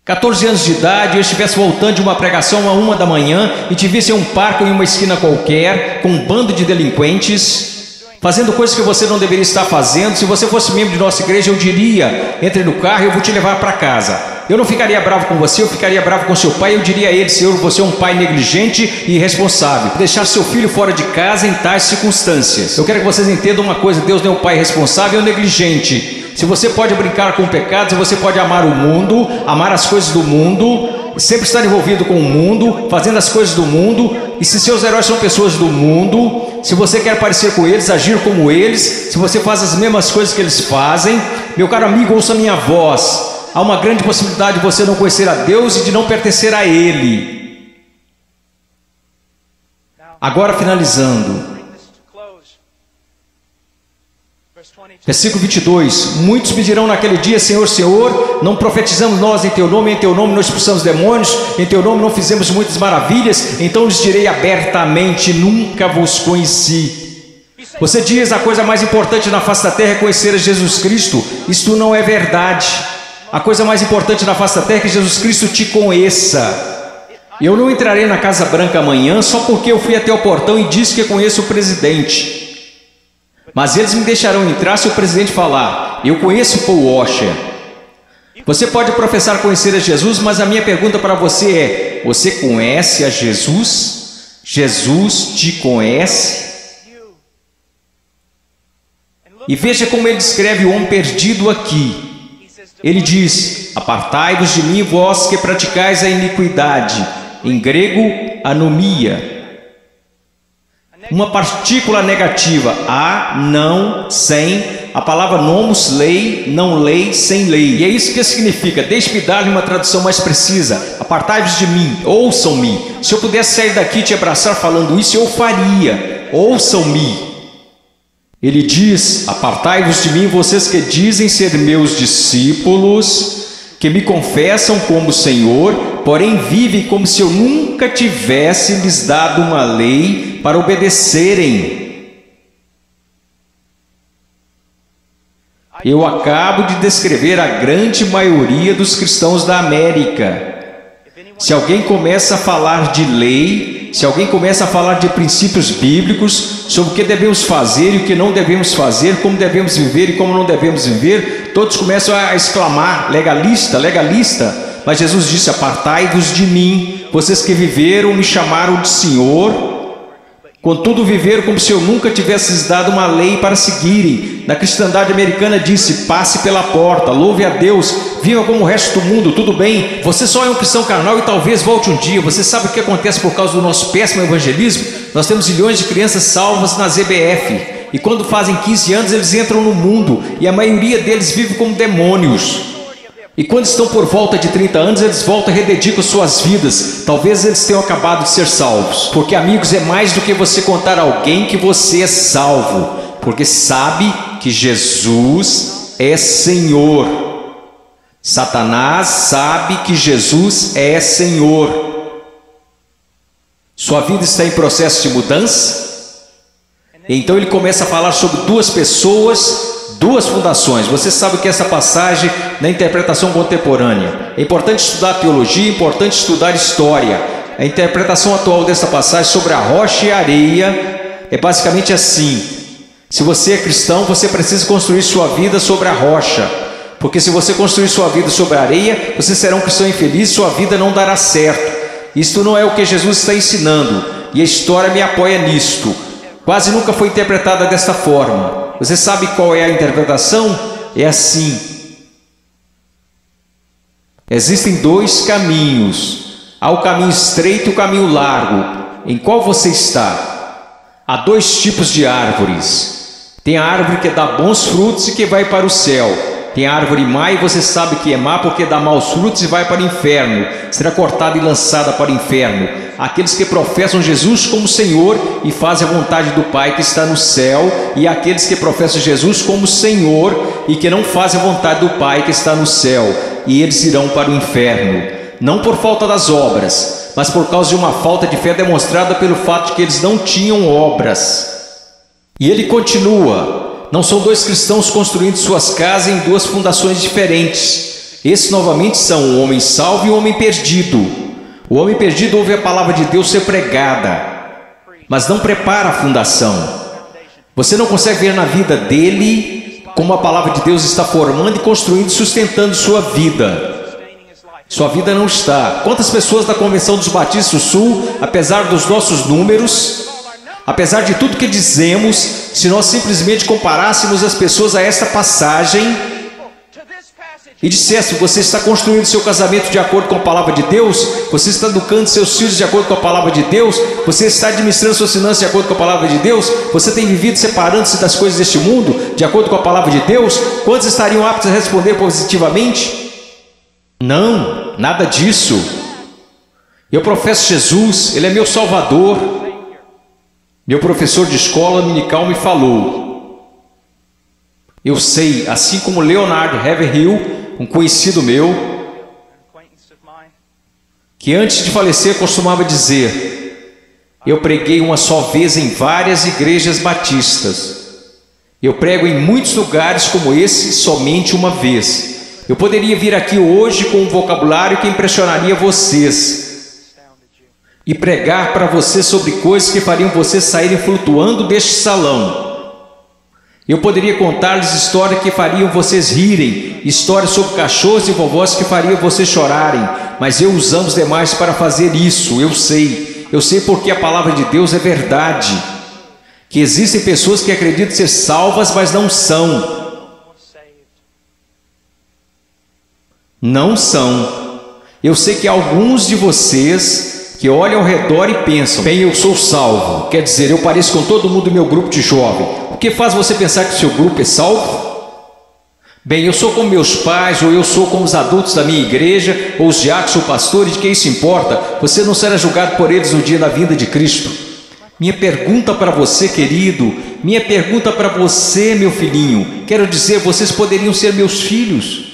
14 anos de idade, eu estivesse voltando de uma pregação a 1 da manhã e te visse em um parque ou em uma esquina qualquer, com um bando de delinquentes, fazendo coisas que você não deveria estar fazendo, se você fosse membro de nossa igreja, eu diria, entre no carro e eu vou te levar para casa. Eu não ficaria bravo com você, eu ficaria bravo com seu pai, eu diria a ele, Senhor, você é um pai negligente e irresponsável. Deixar seu filho fora de casa em tais circunstâncias. Eu quero que vocês entendam uma coisa, Deus não é um pai irresponsável ou negligente. Se você pode brincar com o pecado, se você pode amar o mundo, amar as coisas do mundo, sempre estar envolvido com o mundo, fazendo as coisas do mundo, e se seus heróis são pessoas do mundo, se você quer parecer com eles, agir como eles, se você faz as mesmas coisas que eles fazem, meu caro amigo, ouça minha voz. Há uma grande possibilidade de você não conhecer a Deus e de não pertencer a Ele. Agora finalizando. Versículo 22. Muitos me dirão naquele dia: Senhor, Senhor, não profetizamos nós em Teu nome não expulsamos demônios, em Teu nome não fizemos muitas maravilhas? Então lhes direi abertamente: nunca vos conheci. Você diz: a coisa mais importante na face da terra é conhecer a Jesus Cristo. Isto não é verdade. A coisa mais importante na face da terra é que Jesus Cristo te conheça. Eu não entrarei na Casa Branca amanhã só porque eu fui até o portão e disse que conheço o presidente. Mas eles me deixarão entrar se o presidente falar: eu conheço Paul Washer. Você pode professar conhecer a Jesus, mas a minha pergunta para você é: você conhece a Jesus? Jesus te conhece? E veja como ele descreve o homem perdido aqui. Ele diz: apartai-vos de mim, vós que praticais a iniquidade. Em grego, anomia. Uma partícula negativa: a, não, sem. A palavra nomos, lei, não lei, sem lei. E é isso que significa. Deixe-me dar-lhe uma tradução mais precisa: apartai-vos de mim, ouçam-me. Se eu pudesse sair daqui e te abraçar falando isso, eu faria. Ouçam-me. Ele diz: apartai-vos de mim, vocês que dizem ser meus discípulos, que me confessam como Senhor, porém vivem como se eu nunca tivesse lhes dado uma lei para obedecerem. Eu acabo de descrever a grande maioria dos cristãos da América. Se alguém começa a falar de lei, se alguém começa a falar de princípios bíblicos, sobre o que devemos fazer e o que não devemos fazer, como devemos viver e como não devemos viver, todos começam a exclamar: legalista, legalista. Mas Jesus disse: apartai-vos de mim, vocês que viveram, me chamaram de Senhor, contudo viveram como se eu nunca tivesse lhes dado uma lei para seguirem. Na cristandade americana disse: passe pela porta, louve a Deus, viva como o resto do mundo, tudo bem. Você só é um cristão carnal e talvez volte um dia. Você sabe o que acontece por causa do nosso péssimo evangelismo? Nós temos milhões de crianças salvas na ZBF, e quando fazem 15 anos eles entram no mundo, e a maioria deles vive como demônios. E quando estão por volta de 30 anos, eles voltam e rededicam suas vidas. Talvez eles tenham acabado de ser salvos. Porque, amigos, é mais do que você contar a alguém que você é salvo. Porque sabe que Jesus é Senhor. Satanás sabe que Jesus é Senhor. Sua vida está em processo de mudança? Então ele começa a falar sobre duas pessoas, duas fundações. Você sabe que essa passagem na interpretação contemporânea, é importante estudar teologia, é importante estudar história. A interpretação atual dessa passagem sobre a rocha e a areia é basicamente assim: se você é cristão, você precisa construir sua vida sobre a rocha, porque se você construir sua vida sobre a areia, você será um cristão infeliz, sua vida não dará certo. Isto não é o que Jesus está ensinando, e a história me apoia nisto. Quase nunca foi interpretada desta forma. Você sabe qual é a interpretação? É assim: existem dois caminhos. Há o caminho estreito e o caminho largo. Em qual você está? Há dois tipos de árvores. Tem a árvore que dá bons frutos e que vai para o céu. Tem a árvore má, e você sabe que é má porque dá maus frutos e vai para o inferno. Será cortada e lançada para o inferno. Aqueles que professam Jesus como Senhor e fazem a vontade do Pai que está no céu, e aqueles que professam Jesus como Senhor e que não fazem a vontade do Pai que está no céu, e eles irão para o inferno. Não por falta das obras, mas por causa de uma falta de fé demonstrada pelo fato de que eles não tinham obras. E ele continua: não são dois cristãos construindo suas casas em duas fundações diferentes. Esses novamente são o homem salvo e o homem perdido. O homem perdido ouve a palavra de Deus ser pregada, mas não prepara a fundação. Você não consegue ver na vida dele como a palavra de Deus está formando e construindo e sustentando sua vida. Sua vida não está. Quantas pessoas da Convenção dos Batistas do Sul, apesar dos nossos números, apesar de tudo que dizemos, se nós simplesmente comparássemos as pessoas a esta passagem e dissesse: você está construindo seu casamento de acordo com a palavra de Deus, você está educando seus filhos de acordo com a palavra de Deus, você está administrando suas finanças de acordo com a palavra de Deus, você tem vivido separando-se das coisas deste mundo de acordo com a palavra de Deus, quantos estariam aptos a responder positivamente? Não, nada disso. Eu professo Jesus, Ele é meu Salvador. Meu professor de escola dominical me falou: Eu sei, assim como Leonard Ravenhill, um conhecido meu, que antes de falecer costumava dizer: eu preguei uma só vez em várias igrejas batistas. Eu prego em muitos lugares como esse somente uma vez. Eu poderia vir aqui hoje com um vocabulário que impressionaria vocês e pregar para vocês sobre coisas que fariam vocês saírem flutuando deste salão. Eu poderia contar-lhes histórias que fariam vocês rirem, histórias sobre cachorros e vovós que fariam vocês chorarem, mas eu usamos demais para fazer isso. Eu sei porque a palavra de Deus é verdade, que existem pessoas que acreditam ser salvas, mas não são. Não são. Eu sei que alguns de vocês que olham ao redor e pensam: bem, eu sou salvo, quer dizer, eu pareço com todo mundo do meu grupo de jovem. O que faz você pensar que o seu grupo é salvo? Bem, eu sou como meus pais, ou eu sou como os adultos da minha igreja, ou os diáconos ou pastores, de que isso importa? Você não será julgado por eles no dia da vinda de Cristo. Minha pergunta para você, querido, minha pergunta para você, meu filhinho, quero dizer, vocês poderiam ser meus filhos.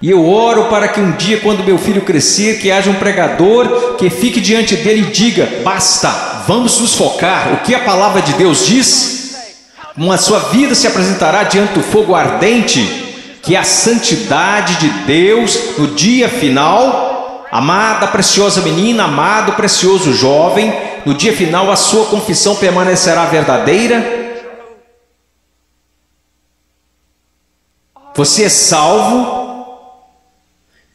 E eu oro para que um dia, quando meu filho crescer, que haja um pregador que fique diante dele e diga: basta, vamos nos focar. O que a palavra de Deus diz? A sua vida se apresentará diante do fogo ardente, que é a santidade de Deus no dia final. Amada, preciosa menina, amado, precioso jovem, no dia final a sua confissão permanecerá verdadeira. Você é salvo.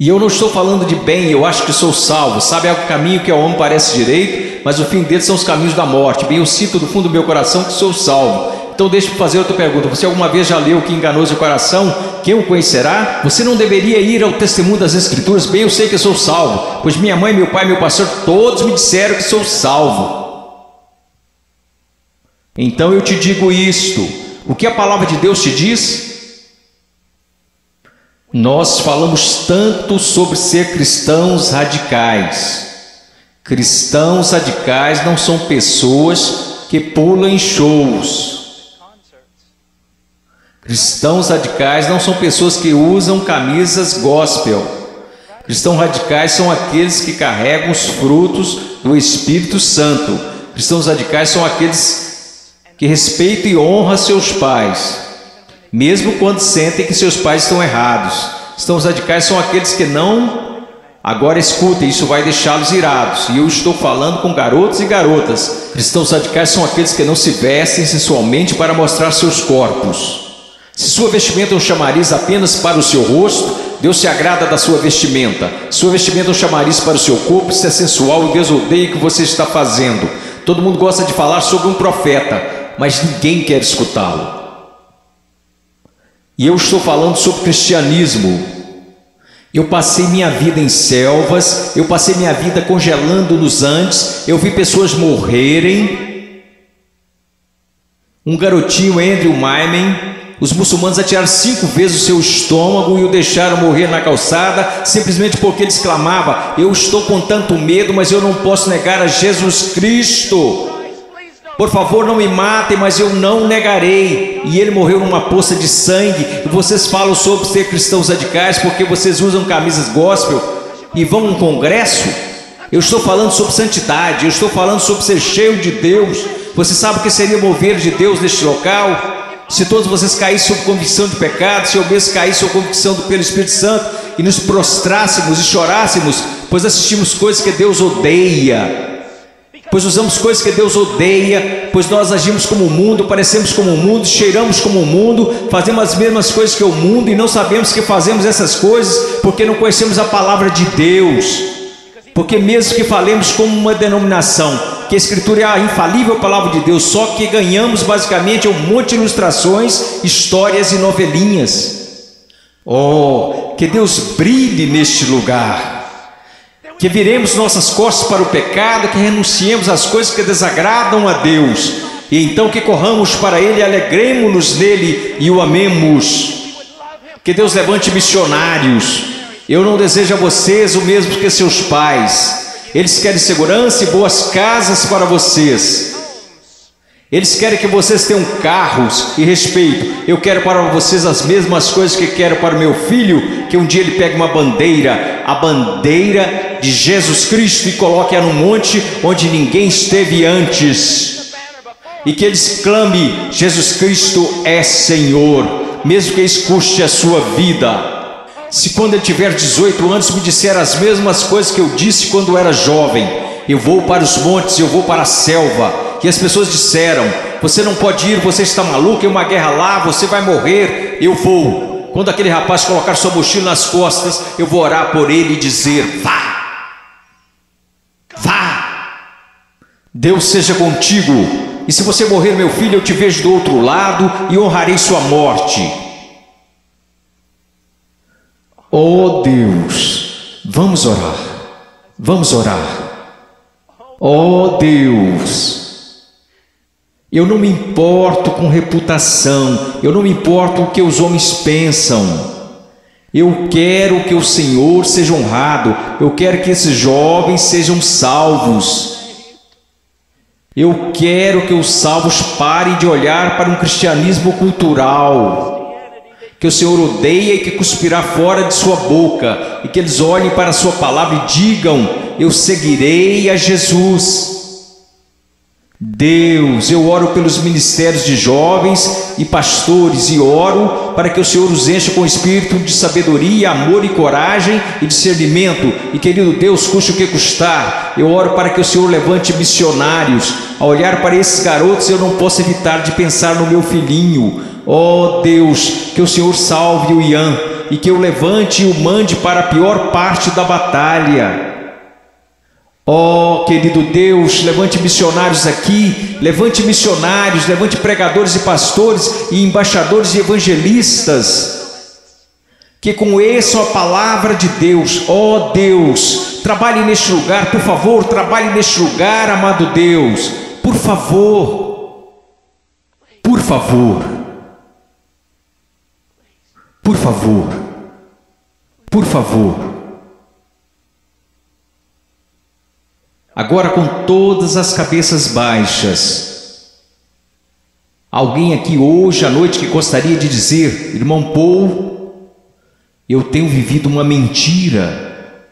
E eu não estou falando de bem, eu acho que sou salvo. Sabe, é o caminho que ao homem parece direito, mas o fim deles são os caminhos da morte. Bem, eu sinto do fundo do meu coração que sou salvo. Então deixa eu fazer outra pergunta. Você alguma vez já leu Que Enganoso é o Coração? Quem o conhecerá? Você não deveria ir ao testemunho das Escrituras? Bem, eu sei que eu sou salvo, pois minha mãe, meu pai, meu pastor, todos me disseram que sou salvo. Então eu te digo isto: o que a palavra de Deus te diz? Nós falamos tanto sobre ser cristãos radicais. Cristãos radicais não são pessoas que pulam em shows. Cristãos radicais não são pessoas que usam camisas gospel. Cristãos radicais são aqueles que carregam os frutos do Espírito Santo. Cristãos radicais são aqueles que respeitam e honram seus pais, mesmo quando sentem que seus pais estão errados. Cristãos radicais são aqueles que não... Agora escutem, isso vai deixá-los irados. E eu estou falando com garotos e garotas. Cristãos radicais são aqueles que não se vestem sensualmente para mostrar seus corpos. Se sua vestimenta é um chamariz apenas para o seu rosto, Deus se agrada da sua vestimenta. Sua vestimenta é um chamariz para o seu corpo, isso é sensual, e Deus odeia o que você está fazendo. Todo mundo gosta de falar sobre um profeta, mas ninguém quer escutá-lo. E eu estou falando sobre cristianismo. Eu passei minha vida em selvas, eu passei minha vida congelando nos Andes, eu vi pessoas morrerem. Um garotinho, Andrew Myman, os muçulmanos atiraram 5 vezes o seu estômago e o deixaram morrer na calçada, simplesmente porque ele exclamava: eu estou com tanto medo, mas eu não posso negar a Jesus Cristo. Por favor, não me matem, mas eu não negarei. E ele morreu numa poça de sangue. E vocês falam sobre ser cristãos radicais porque vocês usam camisas gospel e vão a um congresso? Eu estou falando sobre santidade, eu estou falando sobre ser cheio de Deus. Você sabe o que seria mover de Deus neste local? Se todos vocês caíssem sob convicção de pecado, se eu mesmo caísse sob convicção pelo Espírito Santo e nos prostrássemos e chorássemos, pois assistimos coisas que Deus odeia. Pois usamos coisas que Deus odeia, pois nós agimos como o mundo, parecemos como o mundo, cheiramos como o mundo, fazemos as mesmas coisas que o mundo e não sabemos que fazemos essas coisas porque não conhecemos a palavra de Deus. Porque mesmo que falemos como uma denominação, que a Escritura é a infalível palavra de Deus, só que ganhamos basicamente um monte de ilustrações, histórias e novelinhas. Oh, que Deus brilhe neste lugar. Que viremos nossas costas para o pecado, que renunciemos às coisas que desagradam a Deus, e então que corramos para Ele, alegremos-nos nele e o amemos. Que Deus levante missionários. Eu não desejo a vocês o mesmo que seus pais. Eles querem segurança e boas casas para vocês. Eles querem que vocês tenham carros e respeito. Eu quero para vocês as mesmas coisas que quero para o meu filho, que um dia ele pegue uma bandeira, a bandeira de Jesus Cristo, e coloque-a num monte onde ninguém esteve antes, e que eles clame: Jesus Cristo é Senhor, mesmo que isso custe a sua vida. Se quando ele tiver 18 anos me disser as mesmas coisas que eu disse quando era jovem: eu vou para os montes, eu vou para a selva, e as pessoas disseram: você não pode ir, você está maluco, é uma guerra lá, você vai morrer. Eu vou. Quando aquele rapaz colocar sua mochila nas costas, eu vou orar por ele e dizer: vá, vá, Deus seja contigo, e se você morrer, meu filho, eu te vejo do outro lado e honrarei sua morte. Oh Deus, vamos orar, vamos orar. Oh Deus, eu não me importo com reputação, eu não me importo com o que os homens pensam. Eu quero que o Senhor seja honrado, eu quero que esses jovens sejam salvos. Eu quero que os salvos parem de olhar para um cristianismo cultural que o Senhor odeia e que cuspirá fora de sua boca, e que eles olhem para a sua palavra e digam: eu seguirei a Jesus. Deus, eu oro pelos ministérios de jovens e pastores, e oro para que o Senhor os encha com espírito de sabedoria, amor e coragem e discernimento, e querido Deus, custe o que custar, eu oro para que o Senhor levante missionários. Ao olhar para esses garotos, eu não posso evitar de pensar no meu filhinho. Oh Deus, que o Senhor salve o Ian, e que o levante e o mande para a pior parte da batalha. Oh, querido Deus, levante missionários aqui, levante missionários, levante pregadores e pastores e embaixadores e evangelistas, que conheçam a palavra de Deus. Oh Deus, trabalhe neste lugar, por favor, trabalhe neste lugar, amado Deus, por favor, por favor, por favor, por favor. Agora, com todas as cabeças baixas, alguém aqui hoje à noite que gostaria de dizer: irmão Paul, eu tenho vivido uma mentira.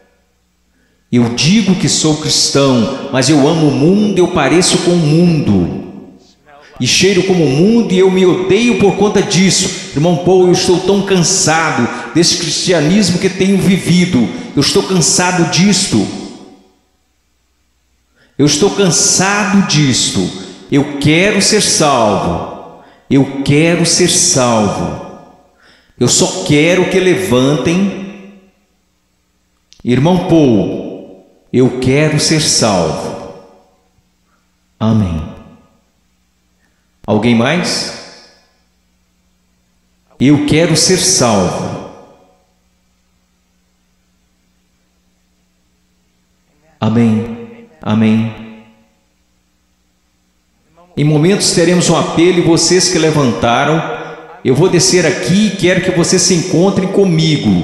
Eu digo que sou cristão, mas eu amo o mundo, eu pareço com o mundo, e cheiro como o mundo, e eu me odeio por conta disso. Irmão Paul, eu estou tão cansado desse cristianismo que tenho vivido, eu estou cansado disto. Eu estou cansado disto. Eu quero ser salvo. Eu quero ser salvo. Eu só quero que levantem. Irmão Paul, eu quero ser salvo. Amém. Alguém mais? Eu quero ser salvo. Amém. Amém. Em momentos teremos um apelo, e vocês que levantaram, eu vou descer aqui e quero que vocês se encontrem comigo.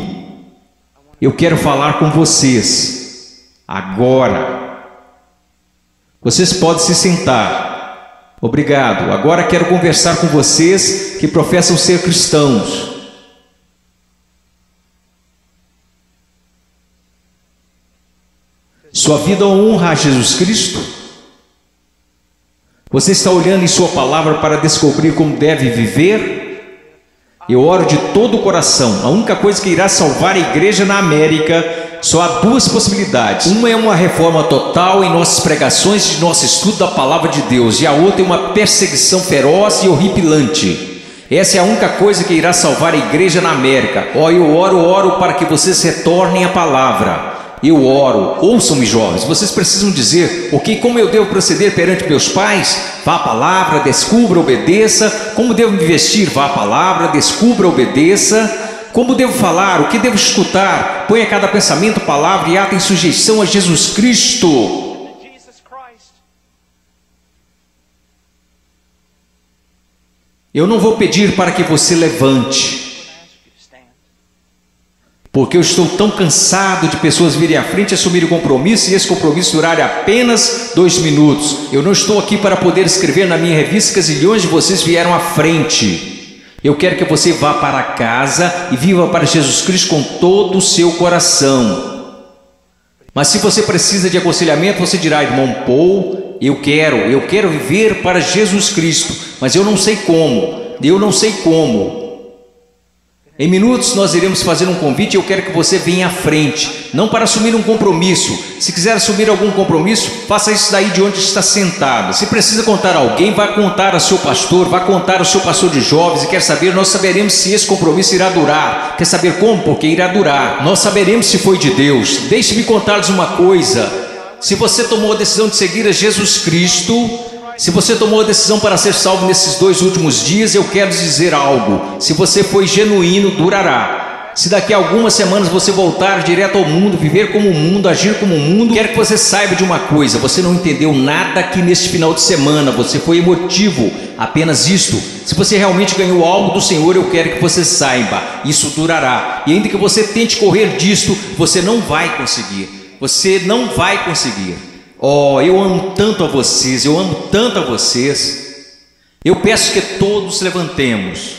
Eu quero falar com vocês agora. Vocês podem se sentar. Obrigado. Agora quero conversar com vocês que professam ser cristãos. Sua vida honra a Jesus Cristo? Você está olhando em sua palavra para descobrir como deve viver? Eu oro de todo o coração. A única coisa que irá salvar a igreja na América, só há duas possibilidades. Uma é uma reforma total em nossas pregações, de nosso estudo da palavra de Deus, e a outra é uma perseguição feroz e horripilante. Essa é a única coisa que irá salvar a igreja na América. Eu oro para que vocês retornem à palavra. Eu oro. Ouçam-me, jovens, vocês precisam dizer: ok, como eu devo proceder perante meus pais? Vá à palavra, descubra, obedeça. Como devo me vestir? Vá à palavra, descubra, obedeça. Como devo falar? O que devo escutar? Ponha cada pensamento, palavra e ato em sujeição a Jesus Cristo. Eu não vou pedir para que você levante. Porque eu estou tão cansado de pessoas virem à frente e assumirem compromisso e esse compromisso durar apenas 2 minutos. Eu não estou aqui para poder escrever na minha revista que zilhões de vocês vieram à frente. Eu quero que você vá para casa e viva para Jesus Cristo com todo o seu coração. Mas se você precisa de aconselhamento, você dirá: irmão Paul, eu quero viver para Jesus Cristo, mas eu não sei como. Em minutos nós iremos fazer um convite e eu quero que você venha à frente, não para assumir um compromisso. Se quiser assumir algum compromisso, faça isso daí de onde está sentado. Se precisa contar a alguém, vá contar ao seu pastor, vá contar ao seu pastor de jovens e quer saber, nós saberemos se esse compromisso irá durar. Quer saber como? Porque irá durar. Nós saberemos se foi de Deus. Deixe-me contar-lhes uma coisa. Se você tomou a decisão de seguir a Jesus Cristo, se você tomou a decisão para ser salvo nesses 2 últimos dias, eu quero dizer algo: se você foi genuíno, durará. Se daqui a algumas semanas você voltar direto ao mundo, viver como o mundo, agir como o mundo, quero que você saiba de uma coisa: você não entendeu nada aqui neste final de semana, você foi emotivo, apenas isto. Se você realmente ganhou algo do Senhor, eu quero que você saiba, isso durará. E ainda que você tente correr disto, você não vai conseguir. Você não vai conseguir. Oh, eu amo tanto a vocês, Eu peço que todos levantemos.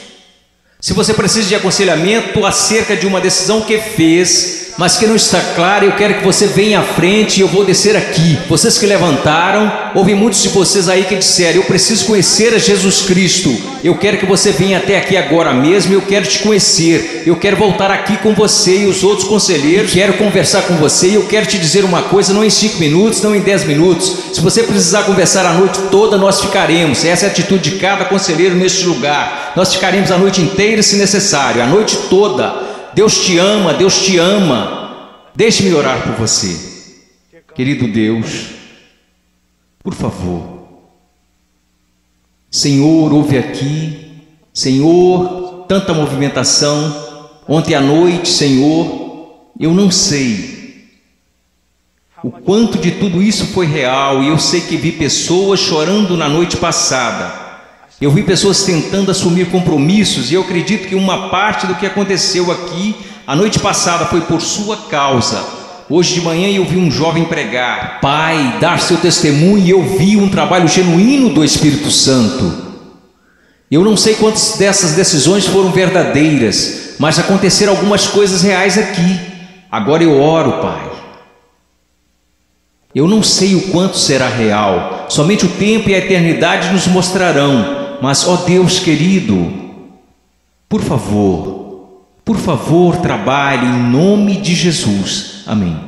Se você precisa de aconselhamento acerca de uma decisão que fez, mas que não está clara, eu quero que você venha à frente e eu vou descer aqui. Vocês que levantaram, houve muitos de vocês aí que disseram: eu preciso conhecer a Jesus Cristo. Eu quero que você venha até aqui agora mesmo, eu quero te conhecer. Eu quero voltar aqui com você e os outros conselheiros. Quero conversar com você e eu quero te dizer uma coisa, não em 5 minutos, não em 10 minutos. Se você precisar conversar a noite toda, nós ficaremos. Essa é a atitude de cada conselheiro neste lugar. Nós ficaremos a noite inteira se necessário, a noite toda. Deus te ama, Deus te ama. Deixe-me orar por você. Querido Deus, por favor, Senhor, ouve aqui. Senhor, tanta movimentação. Ontem à noite, Senhor, eu não sei o quanto de tudo isso foi real, e eu sei que vi pessoas chorando na noite passada. Eu vi pessoas tentando assumir compromissos, e eu acredito que uma parte do que aconteceu aqui a noite passada foi por sua causa. Hoje de manhã eu vi um jovem pregar, Pai, dar seu testemunho, e eu vi um trabalho genuíno do Espírito Santo. Eu não sei quantas dessas decisões foram verdadeiras, mas aconteceram algumas coisas reais aqui. Agora eu oro, Pai. Eu não sei o quanto será real, somente o tempo e a eternidade nos mostrarão. Mas, ó Deus querido, por favor, trabalhe em nome de Jesus. Amém.